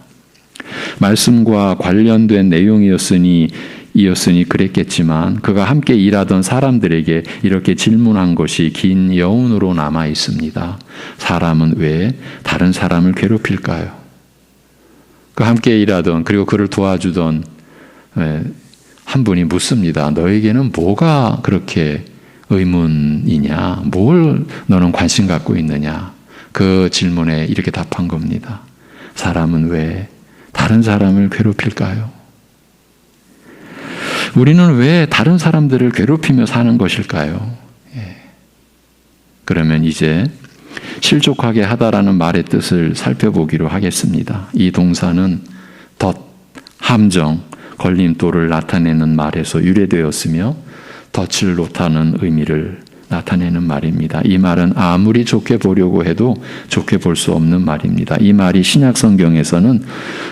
말씀과 관련된 내용이었으니 그랬겠지만 그가 함께 일하던 사람들에게 이렇게 질문한 것이 긴 여운으로 남아 있습니다. 사람은 왜 다른 사람을 괴롭힐까요? 그 함께 일하던 그리고 그를 도와주던 한 분이 묻습니다. 너에게는 뭐가 그렇게 의문이냐? 뭘 너는 관심 갖고 있느냐? 그 질문에 이렇게 답한 겁니다. 사람은 왜 다른 사람을 괴롭힐까요? 우리는 왜 다른 사람들을 괴롭히며 사는 것일까요? 그러면 이제 실족하게 하다라는 말의 뜻을 살펴보기로 하겠습니다. 이 동사는 함정, 걸림돌을 나타내는 말에서 유래되었으며 덫을 놓다는 의미를 나타내는 말입니다. 이 말은 아무리 좋게 보려고 해도 좋게 볼 수 없는 말입니다. 이 말이 신약 성경에서는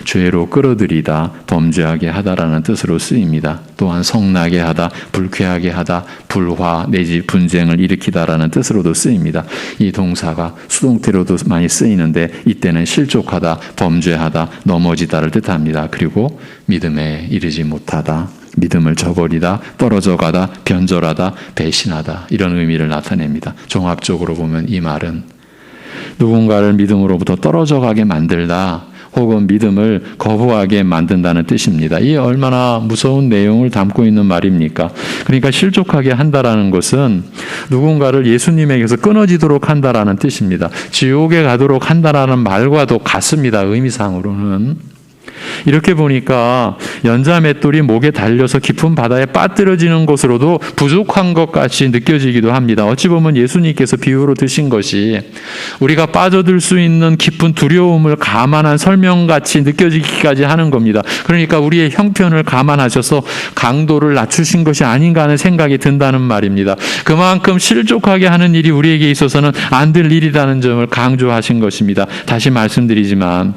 죄로 끌어들이다, 범죄하게 하다라는 뜻으로 쓰입니다. 또한 성나게 하다, 불쾌하게 하다, 불화 내지 분쟁을 일으키다라는 뜻으로도 쓰입니다. 이 동사가 수동태로도 많이 쓰이는데 이때는 실족하다, 범죄하다, 넘어지다를 뜻합니다. 그리고 믿음에 이르지 못하다, 믿음을 저버리다, 떨어져 가다, 변절하다, 배신하다 이런 의미를 나타냅니다. 종합적으로 보면 이 말은 누군가를 믿음으로부터 떨어져 가게 만들다 혹은 믿음을 거부하게 만든다는 뜻입니다. 이 얼마나 무서운 내용을 담고 있는 말입니까? 그러니까 실족하게 한다라는 것은 누군가를 예수님에게서 끊어지도록 한다라는 뜻입니다. 지옥에 가도록 한다라는 말과도 같습니다. 의미상으로는. 이렇게 보니까 연자맷돌이 목에 달려서 깊은 바다에 빠뜨려지는 것으로도 부족한 것 같이 느껴지기도 합니다. 어찌 보면 예수님께서 비유로 드신 것이 우리가 빠져들 수 있는 깊은 두려움을 감안한 설명같이 느껴지기까지 하는 겁니다. 그러니까 우리의 형편을 감안하셔서 강도를 낮추신 것이 아닌가 하는 생각이 든다는 말입니다. 그만큼 실족하게 하는 일이 우리에게 있어서는 안 될 일이라는 점을 강조하신 것입니다. 다시 말씀드리지만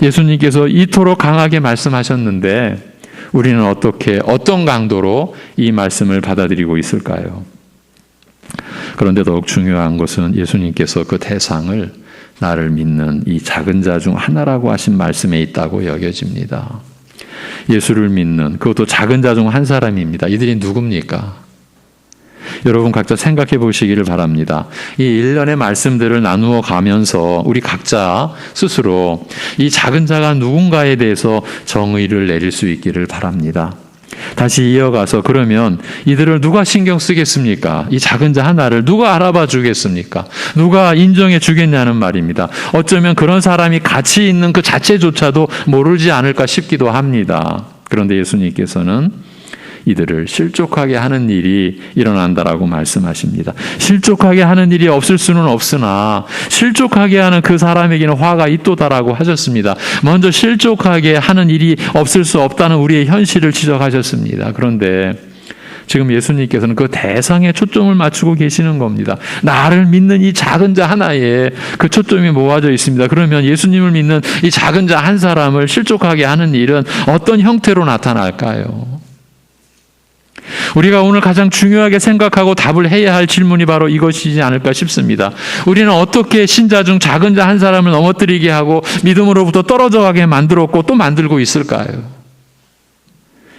예수님께서 이토록 강하게 말씀하셨는데 우리는 어떤 강도로 이 말씀을 받아들이고 있을까요? 그런데 더욱 중요한 것은 예수님께서 그 대상을 나를 믿는 이 작은 자 중 하나라고 하신 말씀에 있다고 여겨집니다. 예수를 믿는 그것도 작은 자 중 한 사람입니다. 이들이 누굽니까? 여러분 각자 생각해 보시기를 바랍니다. 이 일련의 말씀들을 나누어 가면서 우리 각자 스스로 이 작은 자가 누군가에 대해서 정의를 내릴 수 있기를 바랍니다. 다시 이어가서 그러면 이들을 누가 신경 쓰겠습니까? 이 작은 자 하나를 누가 알아봐 주겠습니까? 누가 인정해 주겠냐는 말입니다. 어쩌면 그런 사람이 가치 있는 그 자체조차도 모르지 않을까 싶기도 합니다. 그런데 예수님께서는 이들을 실족하게 하는 일이 일어난다라고 말씀하십니다. 실족하게 하는 일이 없을 수는 없으나 실족하게 하는 그 사람에게는 화가 있도다라고 하셨습니다. 먼저 실족하게 하는 일이 없을 수 없다는 우리의 현실을 지적하셨습니다. 그런데 지금 예수님께서는 그 대상에 초점을 맞추고 계시는 겁니다. 나를 믿는 이 작은 자 하나에 그 초점이 모아져 있습니다. 그러면 예수님을 믿는 이 작은 자 한 사람을 실족하게 하는 일은 어떤 형태로 나타날까요? 우리가 오늘 가장 중요하게 생각하고 답을 해야 할 질문이 바로 이것이지 않을까 싶습니다. 우리는 어떻게 신자 중 작은 자 한 사람을 넘어뜨리게 하고 믿음으로부터 떨어져 가게 만들었고 또 만들고 있을까요?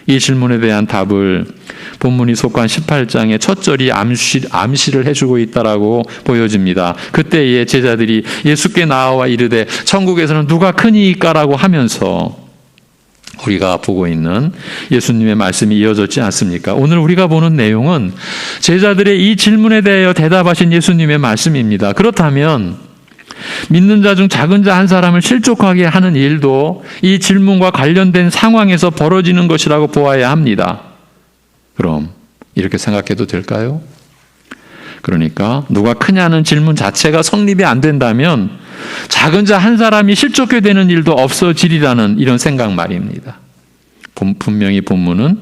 이 질문에 대한 답을 본문이 속한 18장의 첫 절이 암시를 해주고 있다라고 보여집니다. 그때의 제자들이 예수께 나와 이르되 천국에서는 누가 크니이까라고 하면서 우리가 보고 있는 예수님의 말씀이 이어졌지 않습니까? 오늘 우리가 보는 내용은 제자들의 이 질문에 대하여 대답하신 예수님의 말씀입니다. 그렇다면 믿는 자 중 작은 자 한 사람을 실족하게 하는 일도 이 질문과 관련된 상황에서 벌어지는 것이라고 보아야 합니다. 그럼 이렇게 생각해도 될까요? 그러니까 누가 크냐는 질문 자체가 성립이 안 된다면 작은 자 한 사람이 실족해 되는 일도 없어지리라는 이런 생각 말입니다. 분명히 본문은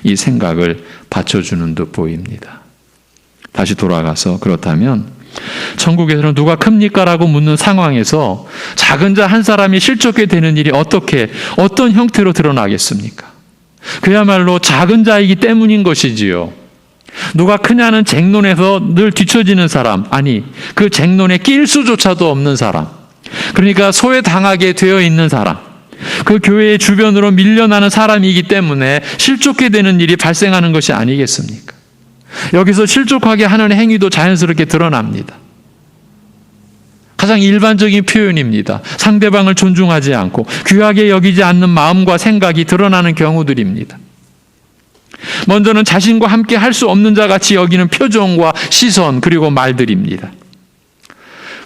이 생각을 받쳐주는 듯 보입니다. 다시 돌아가서 그렇다면 천국에서는 누가 큽니까? 라고 묻는 상황에서 작은 자 한 사람이 실족해 되는 일이 어떤 형태로 드러나겠습니까? 그야말로 작은 자이기 때문인 것이지요. 누가 크냐는 쟁론에서 늘 뒤처지는 사람, 아니 그 쟁론에 낄 수조차도 없는 사람, 그러니까 소외당하게 되어 있는 사람, 그 교회의 주변으로 밀려나는 사람이기 때문에 실족해 되는 일이 발생하는 것이 아니겠습니까? 여기서 실족하게 하는 행위도 자연스럽게 드러납니다. 가장 일반적인 표현입니다. 상대방을 존중하지 않고 귀하게 여기지 않는 마음과 생각이 드러나는 경우들입니다. 먼저는 자신과 함께 할 수 없는 자 같이 여기는 표정과 시선 그리고 말들입니다.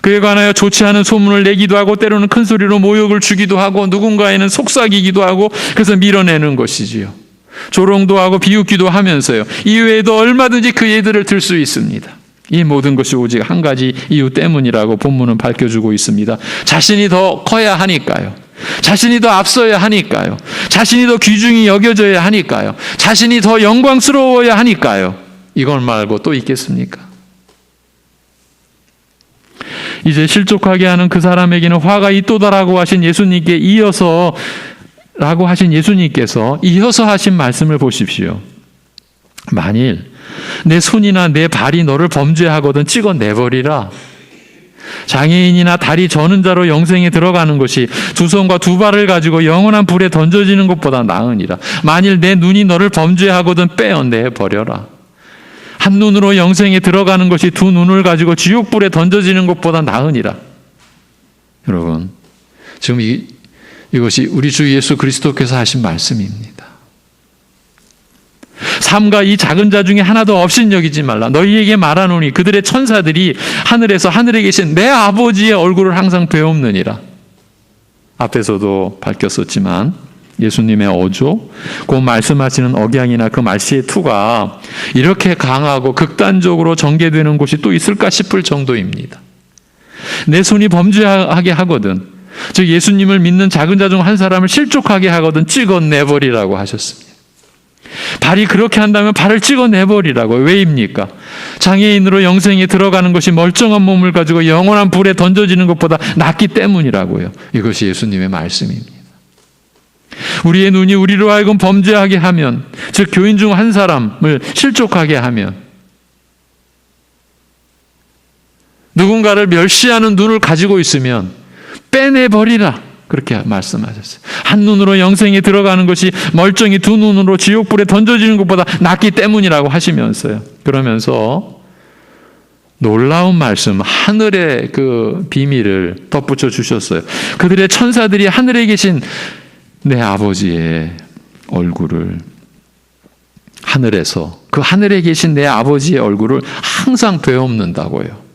그에 관하여 좋지 않은 소문을 내기도 하고 때로는 큰 소리로 모욕을 주기도 하고 누군가에는 속삭이기도 하고 그래서 밀어내는 것이지요. 조롱도 하고 비웃기도 하면서요. 이외에도 얼마든지 그 예들을 들 수 있습니다. 이 모든 것이 오직 한 가지 이유 때문이라고 본문은 밝혀주고 있습니다. 자신이 더 커야 하니까요. 자신이 더 앞서야 하니까요. 자신이 더 귀중히 여겨져야 하니까요. 자신이 더 영광스러워야 하니까요. 이걸 말고 또 있겠습니까? 이제 실족하게 하는 그 사람에게는 화가 있도다라고 하신 예수님께 이어서 하신 말씀을 보십시오. 만일 내 손이나 내 발이 너를 범죄하거든 찍어내버리라. 장애인이나 다리 저는 자로 영생에 들어가는 것이 두 손과 두 발을 가지고 영원한 불에 던져지는 것보다 나으니라. 만일 내 눈이 너를 범죄하거든 빼어내버려라. 한 눈으로 영생에 들어가는 것이 두 눈을 가지고 지옥불에 던져지는 것보다 나으니라. 여러분, 지금 이것이 우리 주 예수 그리스도께서 하신 말씀입니다. 삼가 이 작은 자 중에 하나도 없인 여기지 말라. 너희에게 말하노니 그들의 천사들이 하늘에서 하늘에 계신 내 아버지의 얼굴을 항상 배옵느니라. 앞에서도 밝혔었지만 예수님의 어조, 그 말씀하시는 억양이나 그 말씨의 투가 이렇게 강하고 극단적으로 전개되는 곳이 또 있을까 싶을 정도입니다. 내 손이 범죄하게 하거든, 즉 예수님을 믿는 작은 자 중 한 사람을 실족하게 하거든 찍어내버리라고 하셨습니다. 발이 그렇게 한다면 발을 찍어내버리라고. 왜입니까? 장애인으로 영생에 들어가는 것이 멀쩡한 몸을 가지고 영원한 불에 던져지는 것보다 낫기 때문이라고요. 이것이 예수님의 말씀입니다. 우리의 눈이 우리로 하여금 범죄하게 하면, 즉 교인 중 한 사람을 실족하게 하면, 누군가를 멸시하는 눈을 가지고 있으면 빼내버리라, 그렇게 말씀하셨어요. 한 눈으로 영생에 들어가는 것이 멀쩡히 두 눈으로 지옥불에 던져지는 것보다 낫기 때문이라고 하시면서요. 그러면서 놀라운 말씀, 하늘의 그 비밀을 덧붙여 주셨어요. 그들의 천사들이 하늘에 계신 내 아버지의 얼굴을, 하늘에서 그 하늘에 계신 내 아버지의 얼굴을 항상 베옵는다고요.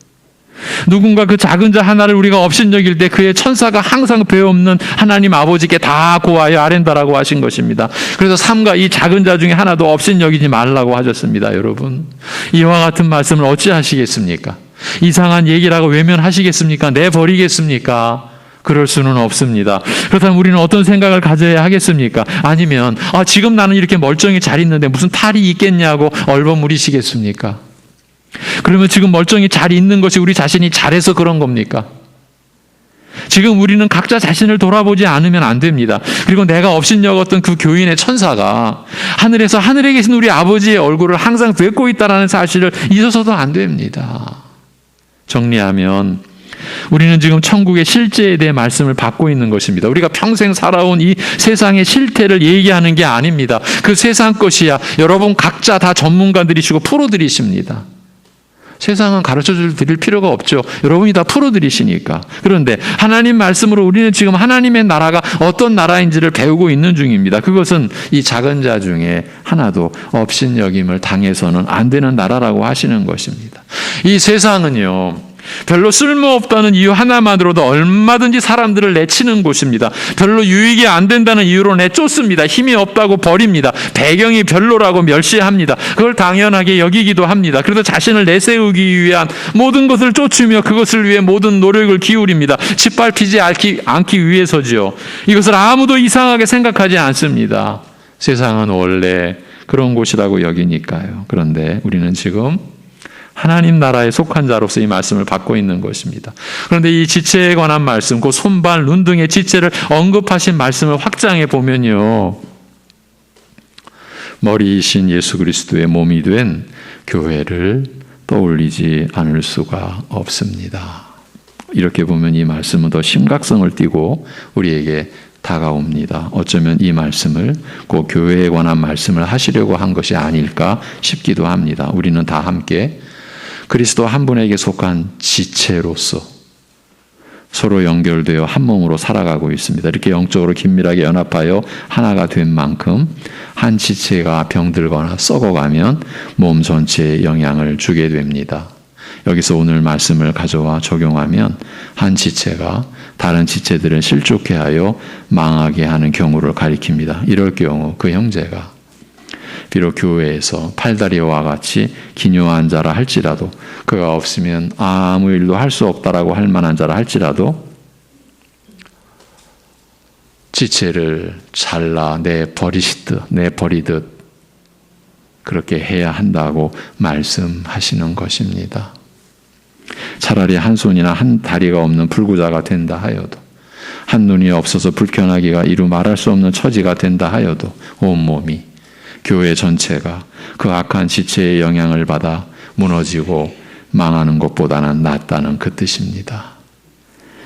누군가 그 작은 자 하나를 우리가 업신여길 때 그의 천사가 항상 베옵는 하나님 아버지께 다 고하여 아랜다라고 하신 것입니다. 그래서 삼가 이 작은 자 중에 하나도 업신여기지 말라고 하셨습니다. 여러분, 이와 같은 말씀을 어찌하시겠습니까? 이상한 얘기라고 외면하시겠습니까? 내버리겠습니까? 그럴 수는 없습니다. 그렇다면 우리는 어떤 생각을 가져야 하겠습니까? 아니면 지금 나는 이렇게 멀쩡히 잘 있는데 무슨 탈이 있겠냐고 얼버무리시겠습니까? 그러면 지금 멀쩡히 잘 있는 것이 우리 자신이 잘해서 그런 겁니까? 지금 우리는 각자 자신을 돌아보지 않으면 안 됩니다. 그리고 내가 업신여겼던 그 교인의 천사가 하늘에서 하늘에 계신 우리 아버지의 얼굴을 항상 뵙고 있다는 사실을 잊어서도 안 됩니다. 정리하면 우리는 지금 천국의 실제에 대해 말씀을 받고 있는 것입니다. 우리가 평생 살아온 이 세상의 실태를 얘기하는 게 아닙니다. 그 세상 것이야 여러분 각자 다 전문가들이시고 프로들이십니다. 세상은 가르쳐 드릴 필요가 없죠. 여러분이 다 프로들이시니까. 그런데 하나님 말씀으로 우리는 지금 하나님의 나라가 어떤 나라인지를 배우고 있는 중입니다. 그것은 이 작은 자 중에 하나도 업신여김을 당해서는 안 되는 나라라고 하시는 것입니다. 이 세상은요, 별로 쓸모없다는 이유 하나만으로도 얼마든지 사람들을 내치는 곳입니다. 별로 유익이 안 된다는 이유로 내쫓습니다. 힘이 없다고 버립니다. 배경이 별로라고 멸시합니다. 그걸 당연하게 여기기도 합니다. 그래서 자신을 내세우기 위한 모든 것을 쫓으며 그것을 위해 모든 노력을 기울입니다. 짓밟히지 않기 위해서지요. 이것을 아무도 이상하게 생각하지 않습니다. 세상은 원래 그런 곳이라고 여기니까요. 그런데 우리는 지금 하나님 나라에 속한 자로서 이 말씀을 받고 있는 것입니다. 그런데 이 지체에 관한 말씀, 그 손발, 눈 등의 지체를 언급하신 말씀을 확장해 보면요, 머리이신 예수 그리스도의 몸이 된 교회를 떠올리지 않을 수가 없습니다. 이렇게 보면 이 말씀은 더 심각성을 띠고 우리에게 다가옵니다. 어쩌면 이 말씀을 그 교회에 관한 말씀을 하시려고 한 것이 아닐까 싶기도 합니다. 우리는 다 함께 그리스도 한 분에게 속한 지체로서 서로 연결되어 한 몸으로 살아가고 있습니다. 이렇게 영적으로 긴밀하게 연합하여 하나가 된 만큼 한 지체가 병들거나 썩어가면 몸 전체에 영향을 주게 됩니다. 여기서 오늘 말씀을 가져와 적용하면 한 지체가 다른 지체들을 실족해 하여 망하게 하는 경우를 가리킵니다. 이럴 경우 그 형제가 비록 교회에서 팔다리와 같이 기묘한 자라 할지라도, 그가 없으면 아무 일도 할 수 없다라고 할 만한 자라 할지라도 지체를 잘라 내버리듯 그렇게 해야 한다고 말씀하시는 것입니다. 차라리 한 손이나 한 다리가 없는 불구자가 된다 하여도, 한 눈이 없어서 불편하기가 이루 말할 수 없는 처지가 된다 하여도 온몸이, 교회 전체가 그 악한 지체의 영향을 받아 무너지고 망하는 것보다는 낫다는 그 뜻입니다.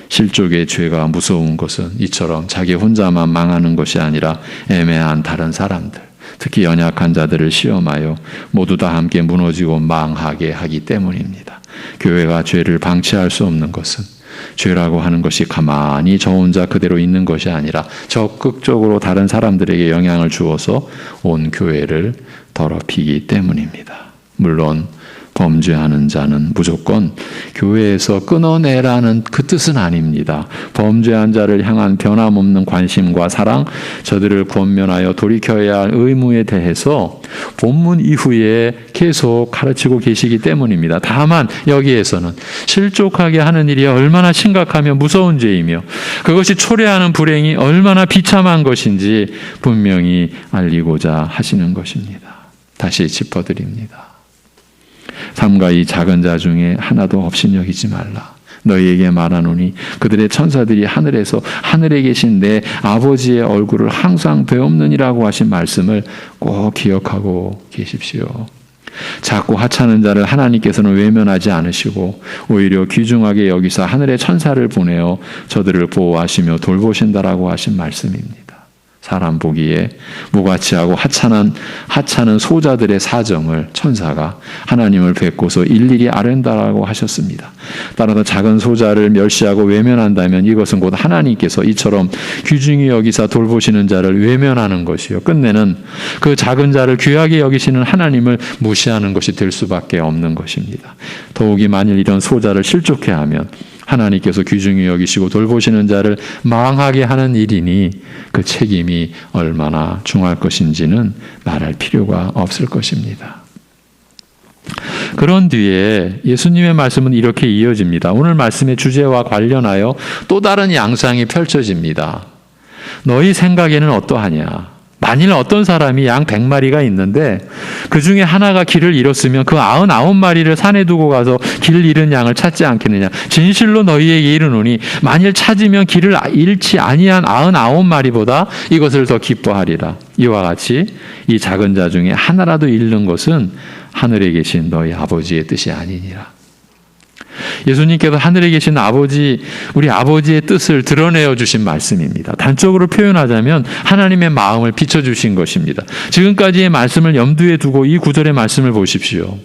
실족의 죄가 무서운 것은 이처럼 자기 혼자만 망하는 것이 아니라 애매한 다른 사람들, 특히 연약한 자들을 시험하여 모두 다 함께 무너지고 망하게 하기 때문입니다. 교회가 죄를 방치할 수 없는 것은 죄라고 하는 것이 가만히 저 혼자 그대로 있는 것이 아니라 적극적으로 다른 사람들에게 영향을 주어서 온 교회를 더럽히기 때문입니다. 물론 범죄하는 자는 무조건 교회에서 끊어내라는 그 뜻은 아닙니다. 범죄한 자를 향한 변함없는 관심과 사랑, 저들을 권면하여 돌이켜야 할 의무에 대해서 본문 이후에 계속 가르치고 계시기 때문입니다. 다만 여기에서는 실족하게 하는 일이 얼마나 심각하며 무서운 죄이며 그것이 초래하는 불행이 얼마나 비참한 것인지 분명히 알리고자 하시는 것입니다. 다시 짚어드립니다. 삼가 이 작은 자 중에 하나도 업신여기지 말라. 너희에게 말하노니 그들의 천사들이 하늘에서 하늘에 계신 내 아버지의 얼굴을 항상 배옵느니라고 하신 말씀을 꼭 기억하고 계십시오. 작고 하찮은 자를 하나님께서는 외면하지 않으시고 오히려 귀중하게 여기서 하늘의 천사를 보내어 저들을 보호하시며 돌보신다라고 하신 말씀입니다. 사람 보기에 무가치하고 하찮은 소자들의 사정을 천사가 하나님을 뵙고서 일일이 아른다라고 하셨습니다. 따라서 작은 소자를 멸시하고 외면한다면 이것은 곧 하나님께서 이처럼 귀중히 여기사 돌보시는 자를 외면하는 것이요. 끝내는 그 작은 자를 귀하게 여기시는 하나님을 무시하는 것이 될 수밖에 없는 것입니다. 더욱이 만일 이런 소자를 실족해 하면 하나님께서 귀중히 여기시고 돌보시는 자를 망하게 하는 일이니 그 책임이 얼마나 중할 것인지는 말할 필요가 없을 것입니다. 그런 뒤에 예수님의 말씀은 이렇게 이어집니다. 오늘 말씀의 주제와 관련하여 또 다른 양상이 펼쳐집니다. 너희 생각에는 어떠하냐? 만일 어떤 사람이 양 100마리가 있는데 그 중에 하나가 길을 잃었으면 그 99마리를 산에 두고 가서 길 잃은 양을 찾지 않겠느냐. 진실로 너희에게 이르노니 만일 찾으면 길을 잃지 아니한 99마리보다 이것을 더 기뻐하리라. 이와 같이 이 작은 자 중에 하나라도 잃는 것은 하늘에 계신 너희 아버지의 뜻이 아니니라. 예수님께서 하늘에 계신 아버지, 우리 아버지의 뜻을 드러내어 주신 말씀입니다. 단적으로 표현하자면 하나님의 마음을 비춰주신 것입니다. 지금까지의 말씀을 염두에 두고 이 구절의 말씀을 보십시오.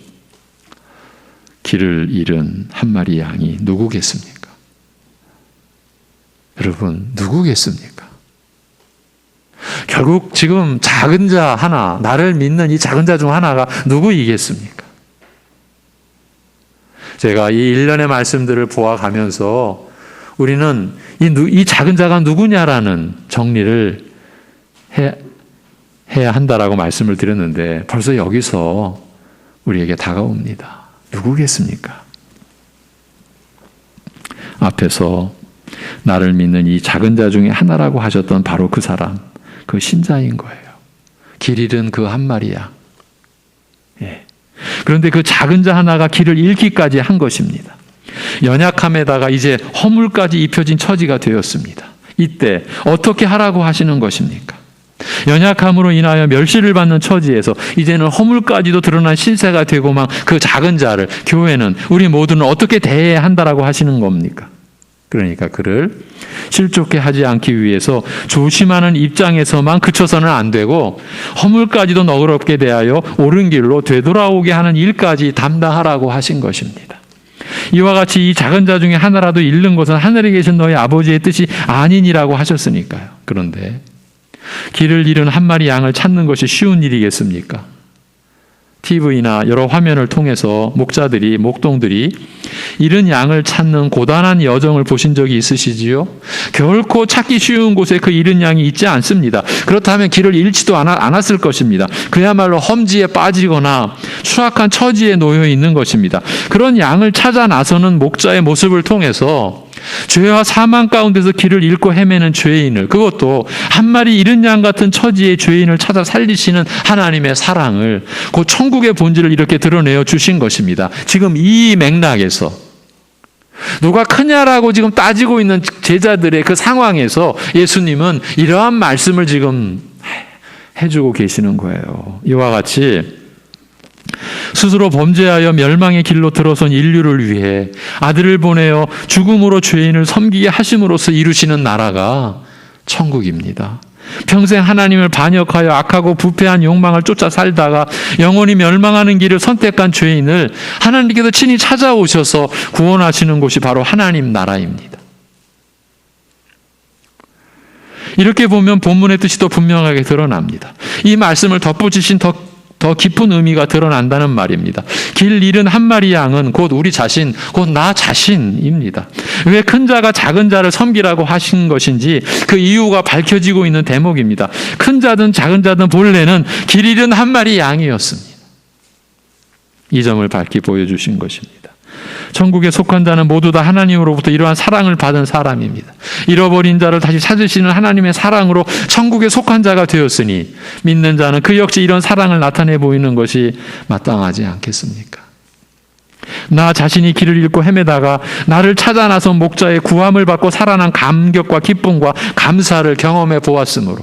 길을 잃은 한 마리 양이 누구겠습니까? 여러분, 누구겠습니까? 결국 지금 작은 자 하나, 나를 믿는 이 작은 자 중 하나가 누구이겠습니까? 제가 이 일련의 말씀들을 보아가면서 우리는 이 작은 자가 누구냐라는 정리를 해야 한다라고 말씀을 드렸는데 벌써 여기서 우리에게 다가옵니다. 누구겠습니까? 앞에서 나를 믿는 이 작은 자 중에 하나라고 하셨던 바로 그 사람, 그 신자인 거예요. 길 잃은 그 한 마리 양. 예. 그런데 그 작은 자 하나가 길을 잃기까지 한 것입니다. 연약함에다가 이제 허물까지 입혀진 처지가 되었습니다. 이때 어떻게 하라고 하시는 것입니까? 연약함으로 인하여 멸시를 받는 처지에서 이제는 허물까지도 드러난 신세가 되고만 그 작은 자를 교회는 우리 모두는 어떻게 대해야 한다라고 하시는 겁니까? 그러니까 그를 실족해 하지 않기 위해서 조심하는 입장에서만 그쳐서는 안 되고 허물까지도 너그럽게 대하여 옳은 길로 되돌아오게 하는 일까지 담당하라고 하신 것입니다. 이와 같이 이 작은 자 중에 하나라도 잃는 것은 하늘에 계신 너희 아버지의 뜻이 아니니라고 하셨으니까요. 그런데 길을 잃은 한 마리 양을 찾는 것이 쉬운 일이겠습니까? TV나 여러 화면을 통해서 목동들이 잃은 양을 찾는 고단한 여정을 보신 적이 있으시지요? 결코 찾기 쉬운 곳에 그 잃은 양이 있지 않습니다. 그렇다면 길을 잃지도 않았을 것입니다. 그야말로 험지에 빠지거나 추악한 처지에 놓여 있는 것입니다. 그런 양을 찾아 나서는 목자의 모습을 통해서 죄와 사망 가운데서 길을 잃고 헤매는 죄인을, 그것도 한 마리 잃은 양 같은 처지의 죄인을 찾아 살리시는 하나님의 사랑을, 그 천국의 본질을 이렇게 드러내어 주신 것입니다. 지금 이 맥락에서 누가 크냐라고 지금 따지고 있는 제자들의 그 상황에서 예수님은 이러한 말씀을 지금 해주고 계시는 거예요. 이와 같이 스스로 범죄하여 멸망의 길로 들어선 인류를 위해 아들을 보내어 죽음으로 죄인을 섬기게 하심으로써 이루시는 나라가 천국입니다. 평생 하나님을 반역하여 악하고 부패한 욕망을 쫓아 살다가 영원히 멸망하는 길을 선택한 죄인을 하나님께서 친히 찾아오셔서 구원하시는 곳이 바로 하나님 나라입니다. 이렇게 보면 본문의 뜻이 더 분명하게 드러납니다. 이 말씀을 덧붙이신 더 더 깊은 의미가 드러난다는 말입니다. 길 잃은 한 마리 양은 곧 우리 자신, 곧 나 자신입니다. 왜 큰 자가 작은 자를 섬기라고 하신 것인지 그 이유가 밝혀지고 있는 대목입니다. 큰 자든 작은 자든 본래는 길 잃은 한 마리 양이었습니다. 이 점을 밝히 보여주신 것입니다. 천국에 속한 자는 모두 다 하나님으로부터 이러한 사랑을 받은 사람입니다. 잃어버린 자를 다시 찾으시는 하나님의 사랑으로 천국에 속한 자가 되었으니 믿는 자는 그 역시 이런 사랑을 나타내 보이는 것이 마땅하지 않겠습니까? 나 자신이 길을 잃고 헤매다가 나를 찾아 나선 목자의 구함을 받고 살아난 감격과 기쁨과 감사를 경험해 보았으므로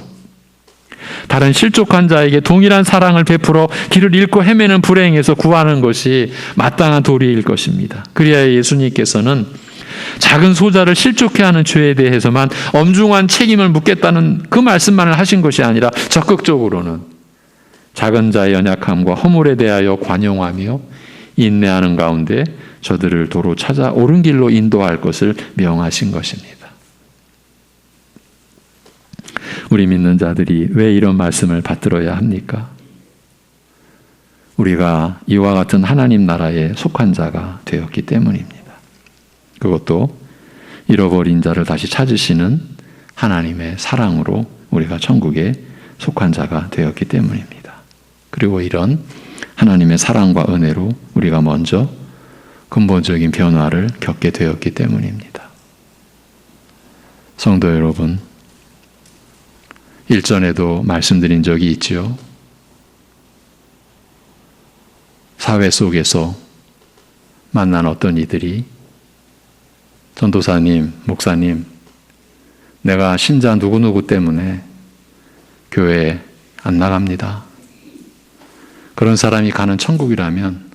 다른 실족한 자에게 동일한 사랑을 베풀어 길을 잃고 헤매는 불행에서 구하는 것이 마땅한 도리일 것입니다. 그리하여 예수님께서는 작은 소자를 실족해 하는 죄에 대해서만 엄중한 책임을 묻겠다는 그 말씀만을 하신 것이 아니라 적극적으로는 작은 자의 연약함과 허물에 대하여 관용하며 인내하는 가운데 저들을 도로 찾아 옳은 길로 인도할 것을 명하신 것입니다. 우리 믿는 자들이 왜 이런 말씀을 받들어야 합니까? 우리가 이와 같은 하나님 나라에 속한 자가 되었기 때문입니다. 그것도 잃어버린 자를 다시 찾으시는 하나님의 사랑으로 우리가 천국에 속한 자가 되었기 때문입니다. 그리고 이런 하나님의 사랑과 은혜로 우리가 먼저 근본적인 변화를 겪게 되었기 때문입니다. 성도 여러분, 일전에도 말씀드린 적이 있지요. 사회 속에서 만난 어떤 이들이 전도사님, 목사님, 내가 신자 누구누구 때문에 교회에 안 나갑니다. 그런 사람이 가는 천국이라면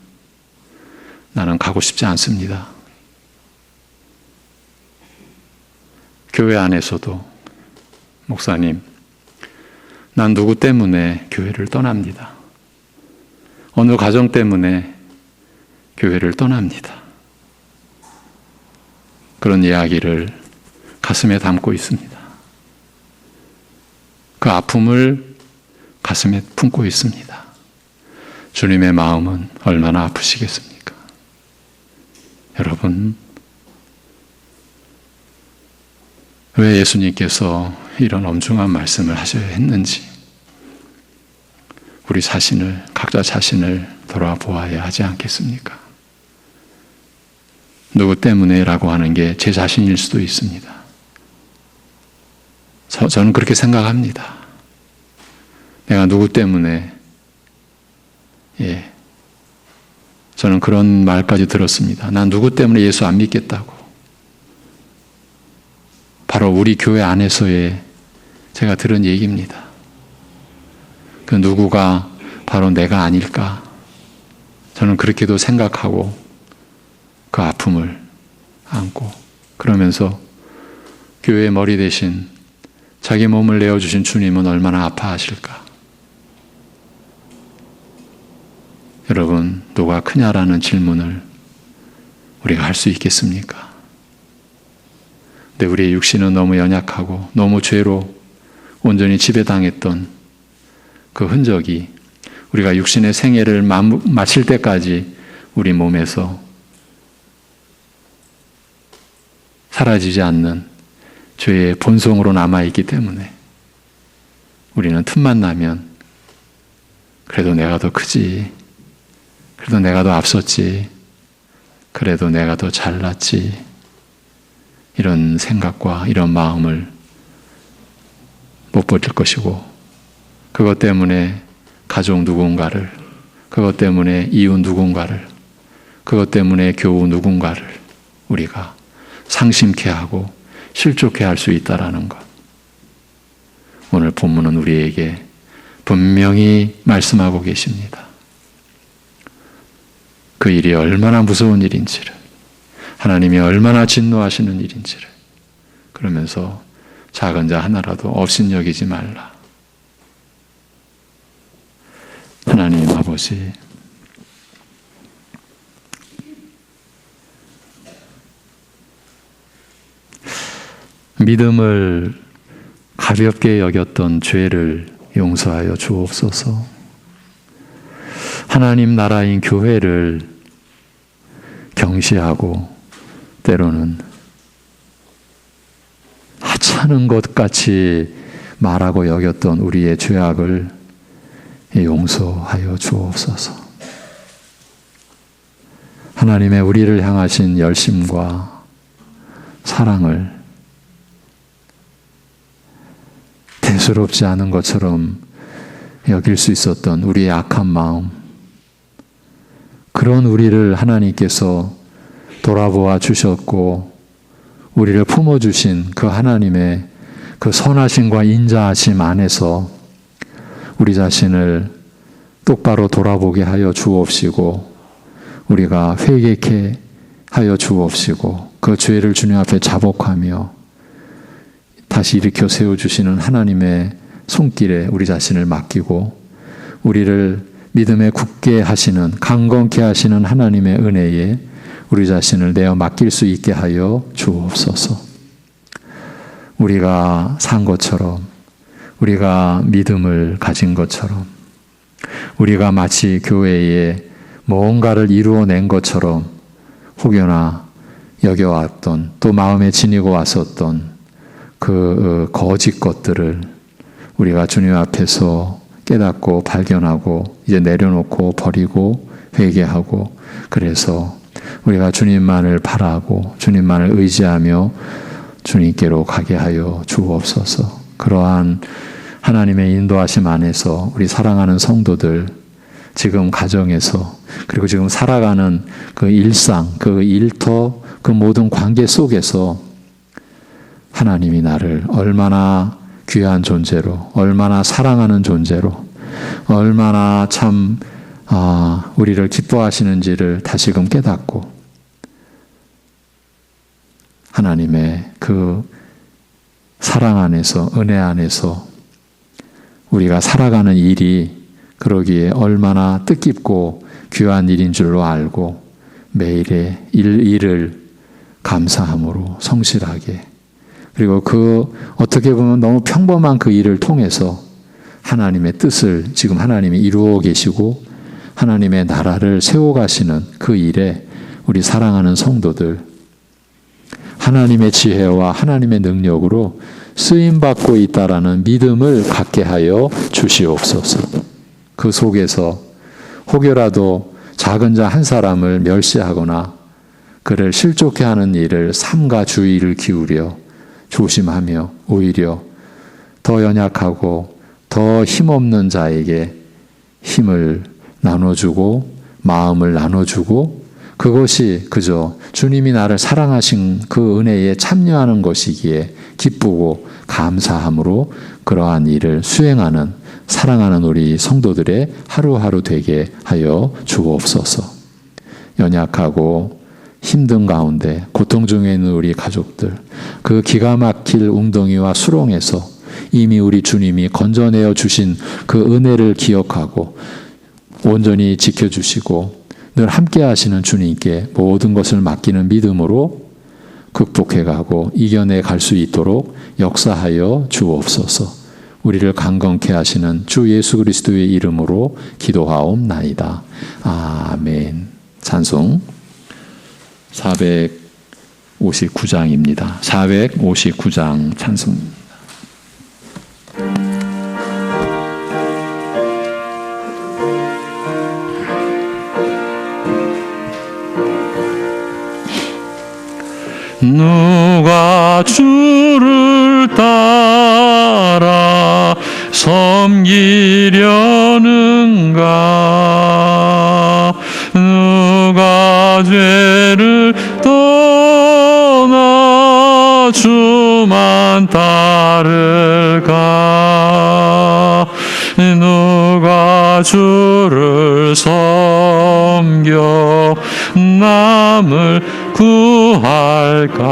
나는 가고 싶지 않습니다. 교회 안에서도 목사님, 난 누구 때문에 교회를 떠납니다. 어느 가정 때문에 교회를 떠납니다. 그런 이야기를 가슴에 담고 있습니다. 그 아픔을 가슴에 품고 있습니다. 주님의 마음은 얼마나 아프시겠습니까? 여러분, 왜 예수님께서 이런 엄중한 말씀을 하셔야 했는지 우리 자신을, 각자 자신을 돌아보아야 하지 않겠습니까? 누구 때문에라고 하는 게 제 자신일 수도 있습니다. 저는 그렇게 생각합니다. 내가 누구 때문에, 저는 그런 말까지 들었습니다. 난 누구 때문에 예수 안 믿겠다고. 바로 우리 교회 안에서의 제가 들은 얘기입니다. 그 누구가 바로 내가 아닐까? 저는 그렇게도 생각하고 그 아픔을 안고 그러면서 교회의 머리 대신 자기 몸을 내어주신 주님은 얼마나 아파하실까? 여러분, 누가 크냐라는 질문을 우리가 할 수 있겠습니까? 근데 우리의 육신은 너무 연약하고 너무 죄로 온전히 지배당했던 그 흔적이 우리가 육신의 생애를 마칠 때까지 우리 몸에서 사라지지 않는 죄의 본성으로 남아있기 때문에 우리는 틈만 나면 그래도 내가 더 크지, 그래도 내가 더 앞섰지, 그래도 내가 더 잘났지, 이런 생각과 이런 마음을 못 버릴 것이고, 그것 때문에 가족 누군가를, 그것 때문에 이웃 누군가를, 그것 때문에 교우 누군가를 우리가 상심케 하고 실족해 할 수 있다라는 것. 오늘 본문은 우리에게 분명히 말씀하고 계십니다. 그 일이 얼마나 무서운 일인지를, 하나님이 얼마나 진노하시는 일인지를, 그러면서 작은 자 하나라도 업신여기지 말라. 하나님 아버지, 믿음을 가볍게 여겼던 죄를 용서하여 주옵소서. 하나님 나라인 교회를 경시하고 때로는 하찮은 것 같이 말하고 여겼던 우리의 죄악을 용서하여 주옵소서. 하나님의 우리를 향하신 열심과 사랑을 대수롭지 않은 것처럼 여길 수 있었던 우리의 악한 마음, 그런 우리를 하나님께서 돌아보아 주셨고 우리를 품어주신 그 하나님의 그 선하심과 인자하심 안에서 우리 자신을 똑바로 돌아보게 하여 주옵시고 우리가 회개케 하여 주옵시고 그 죄를 주님 앞에 자복하며 다시 일으켜 세워주시는 하나님의 손길에 우리 자신을 맡기고 우리를 믿음에 굳게 하시는, 강건케 하시는 하나님의 은혜에 우리 자신을 내어 맡길 수 있게 하여 주옵소서. 우리가 산 것처럼, 우리가 믿음을 가진 것처럼, 우리가 마치 교회에 뭔가를 이루어낸 것처럼 혹여나 여겨왔던, 또 마음에 지니고 왔었던 그 거짓 것들을 우리가 주님 앞에서 깨닫고 발견하고 이제 내려놓고 버리고 회개하고, 그래서 우리가 주님만을 바라고 주님만을 의지하며 주님께로 가게 하여 주옵소서. 그러한 하나님의 인도하심 안에서 우리 사랑하는 성도들, 지금 가정에서, 그리고 지금 살아가는 그 일상, 그 일터, 그 모든 관계 속에서 하나님이 나를 얼마나 귀한 존재로, 얼마나 사랑하는 존재로, 얼마나 참 우리를 기뻐하시는지를 다시금 깨닫고 하나님의 그 사랑 안에서, 은혜 안에서 우리가 살아가는 일이 그러기에 얼마나 뜻깊고 귀한 일인 줄로 알고 매일의 일을 감사함으로 성실하게, 그리고 그 어떻게 보면 너무 평범한 그 일을 통해서 하나님의 뜻을 지금 하나님이 이루어 계시고 하나님의 나라를 세워가시는 그 일에 우리 사랑하는 성도들 하나님의 지혜와 하나님의 능력으로 쓰임받고 있다라는 믿음을 갖게 하여 주시옵소서. 그 속에서 혹여라도 작은 자 한 사람을 멸시하거나 그를 실족해 하는 일을 삼가 주의를 기울여 조심하며 오히려 더 연약하고 더 힘없는 자에게 힘을 나눠주고 마음을 나눠주고, 그것이 그저 주님이 나를 사랑하신 그 은혜에 참여하는 것이기에 기쁘고 감사함으로 그러한 일을 수행하는 사랑하는 우리 성도들의 하루하루 되게 하여 주옵소서. 연약하고 힘든 가운데 고통 중에 있는 우리 가족들, 그 기가 막힐 웅덩이와 수렁에서 이미 우리 주님이 건져내어 주신 그 은혜를 기억하고 온전히 지켜주시고 늘 함께 하시는 주님께 모든 것을 맡기는 믿음으로 극복해가고 이겨내 갈 수 있도록 역사하여 주옵소서. 우리를 강건케 하시는 주 예수 그리스도의 이름으로 기도하옵나이다. 아멘. 찬송 459장입니다. 459장 찬송입니다. 누가 주를 따라 섬기려는가? 누가 죄를 떠나 주만 따를까? 누가 주를 섬겨 남을 구할까?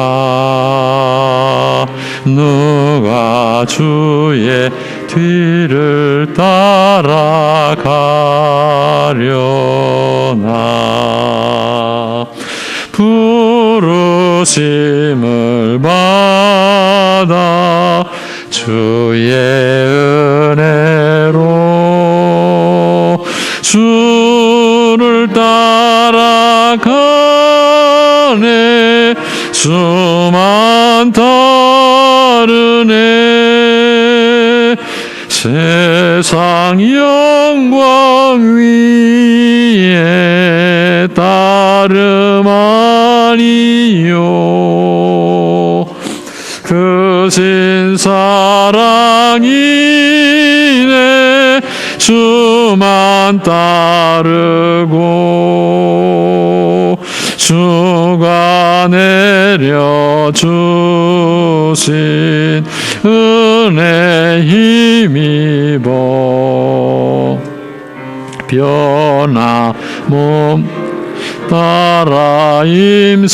누가 주의 뒤를 따라가려나? 부르심을 받아 주의 은혜로 주 주만 따르네. 세상 영광 위에 따름 아니요. 그 신 사랑이네. 주만 따르고 주가 내려주신 은혜 힘입어 변함없 따라 임서이라네.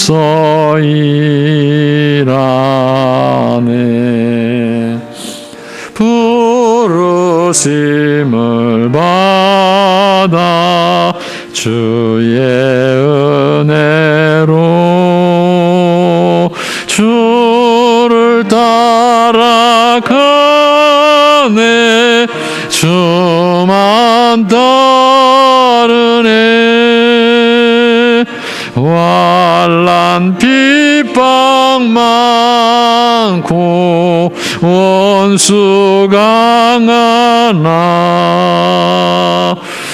부르심을 받아 주의 은혜로 주를 따라가네. 주만 따르네. 환난 핍박 많고 원수 강하나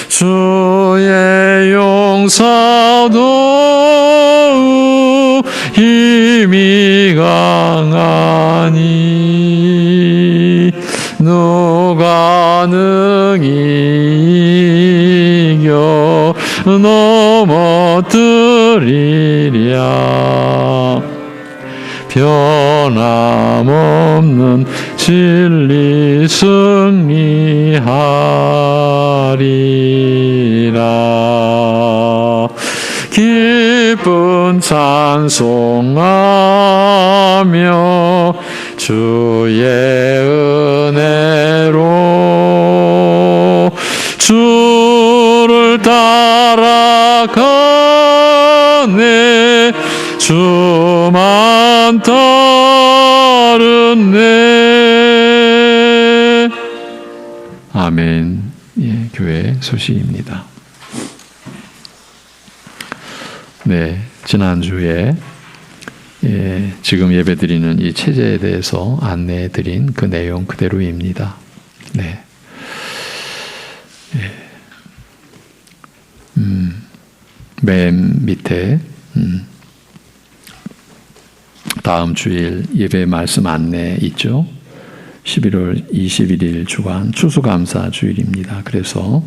주의 용사도 힘이 강하니 누가 능히 이겨 넘어뜨리랴. 변함없는 진리 승리하리라. 기쁜 찬송하며 주의 은혜로 주를 따라가네. 주만 따르네. 아멘. 예, 교회 소식입니다. 네, 지난주에 지금 예배드리는 이 체제에 대해서 안내해드린 그 내용 그대로입니다. 네. 맨 밑에 다음 주일 예배 말씀 안내 있죠. 11월 21일 주간 추수감사 주일입니다. 그래서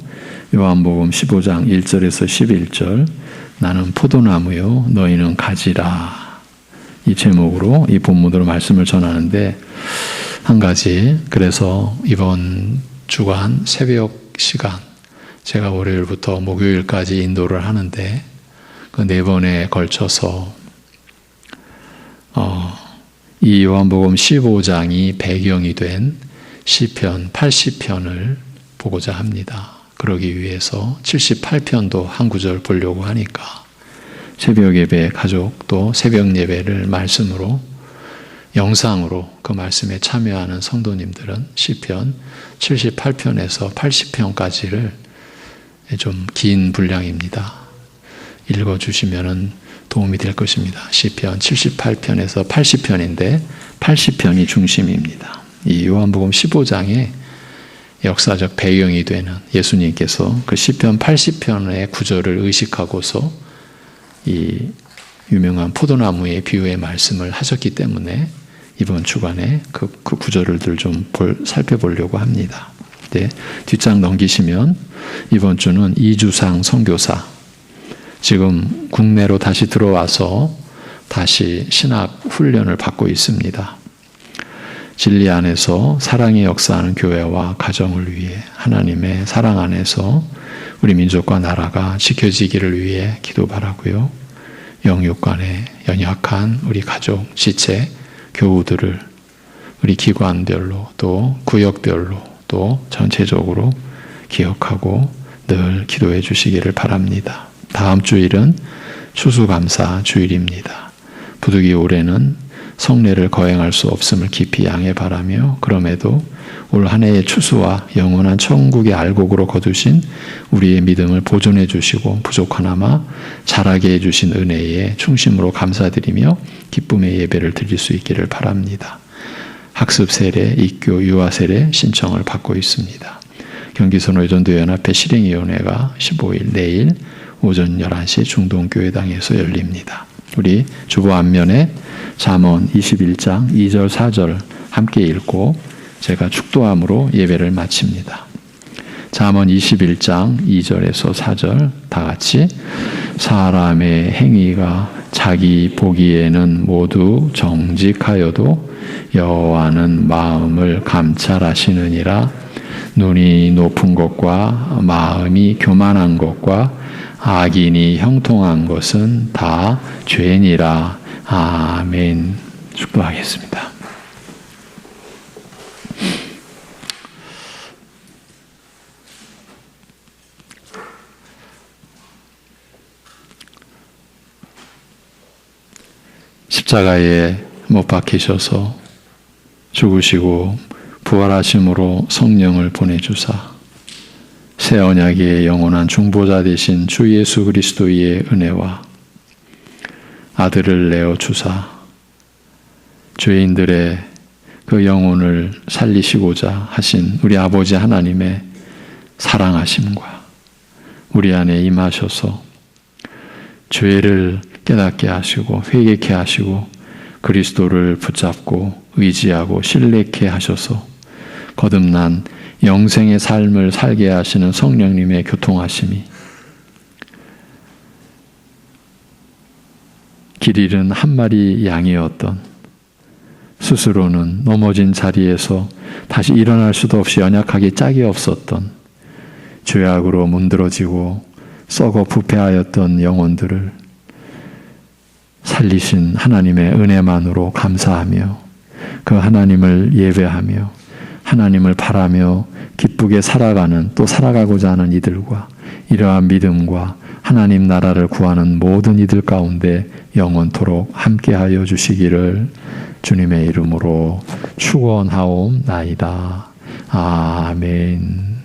요한복음 15장 1절에서 11절 나는 포도나무요 너희는 가지라, 이 제목으로 이 본문으로 말씀을 전하는데, 한 가지, 그래서 이번 주간 새벽 시간 제가 월요일부터 목요일까지 인도를 하는데 그 4번에 걸쳐서 이 요한복음 15장이 배경이 된 시편 80편을 보고자 합니다. 그러기 위해서 78편도 한 구절 보려고 하니까 새벽 예배 가족도 새벽 예배를 말씀으로 영상으로 그 말씀에 참여하는 성도님들은 시편 78편에서 80편까지를 좀 긴 분량입니다. 읽어주시면 도움이 될 것입니다. 시편 78편에서 80편인데 80편이 중심입니다. 이 요한복음 15장의 역사적 배경이 되는 예수님께서 그 시편 80편의 구절을 의식하고서 이 유명한 포도나무의 비유의 말씀을 하셨기 때문에 이번 주간에 그 구절을 좀 살펴보려고 합니다. 네, 뒷장 넘기시면 이번 주는 이주상 선교사, 지금 국내로 다시 들어와서 다시 신학 훈련을 받고 있습니다. 진리 안에서 사랑의 역사하는 교회와 가정을 위해 하나님의 사랑 안에서 우리 민족과 나라가 지켜지기를 위해 기도 바라고요. 영육간에 연약한 우리 가족, 지체, 교우들을 우리 기관별로 또 구역별로 또 전체적으로 기억하고 늘 기도해 주시기를 바랍니다. 다음 주일은 추수감사 주일입니다. 부득이 올해는 성례를 거행할 수 없음을 깊이 양해 바라며 그럼에도 올 한 해의 추수와 영원한 천국의 알곡으로 거두신 우리의 믿음을 보존해 주시고 부족하나마 자라게 해주신 은혜에 충심으로 감사드리며 기쁨의 예배를 드릴 수 있기를 바랍니다. 학습 세례, 입교, 유아 세례 신청을 받고 있습니다. 경기선호전도연합회 실행위원회가 15일 내일 오전 11시 중동교회당에서 열립니다. 우리 주보 앞면에 잠언 21장 2절 4절 함께 읽고 제가 축도함으로 예배를 마칩니다. 잠언 21장 2절에서 4절 다 같이 사람의 행위가 자기 보기에는 모두 정직하여도 여호와는 마음을 감찰하시느니라. 눈이 높은 것과 마음이 교만한 것과 악인이 형통한 것은 다 죄니라. 아멘. 축도하겠습니다. 십자가에 못 박히셔서 죽으시고 부활하심으로 성령을 보내주사 새 언약의 영원한 중보자 되신 주 예수 그리스도의 은혜와 아들을 내어주사 죄인들의 그 영혼을 살리시고자 하신 우리 아버지 하나님의 사랑하심과 우리 안에 임하셔서 죄를 깨닫게 하시고 회개케 하시고 그리스도를 붙잡고 의지하고 신뢰케 하셔서 거듭난 영생의 삶을 살게 하시는 성령님의 교통하심이 길 잃은 한 마리 양이었던 스스로는 넘어진 자리에서 다시 일어날 수도 없이 연약하게 짝이 없었던 죄악으로 문드러지고 썩어 부패하였던 영혼들을 살리신 하나님의 은혜만으로 감사하며 그 하나님을 예배하며 하나님을 바라며 기쁘게 살아가는 또 살아가고자 하는 이들과 이러한 믿음과 하나님 나라를 구하는 모든 이들 가운데 영원토록 함께하여 주시기를 주님의 이름으로 축원하옵나이다. 아멘.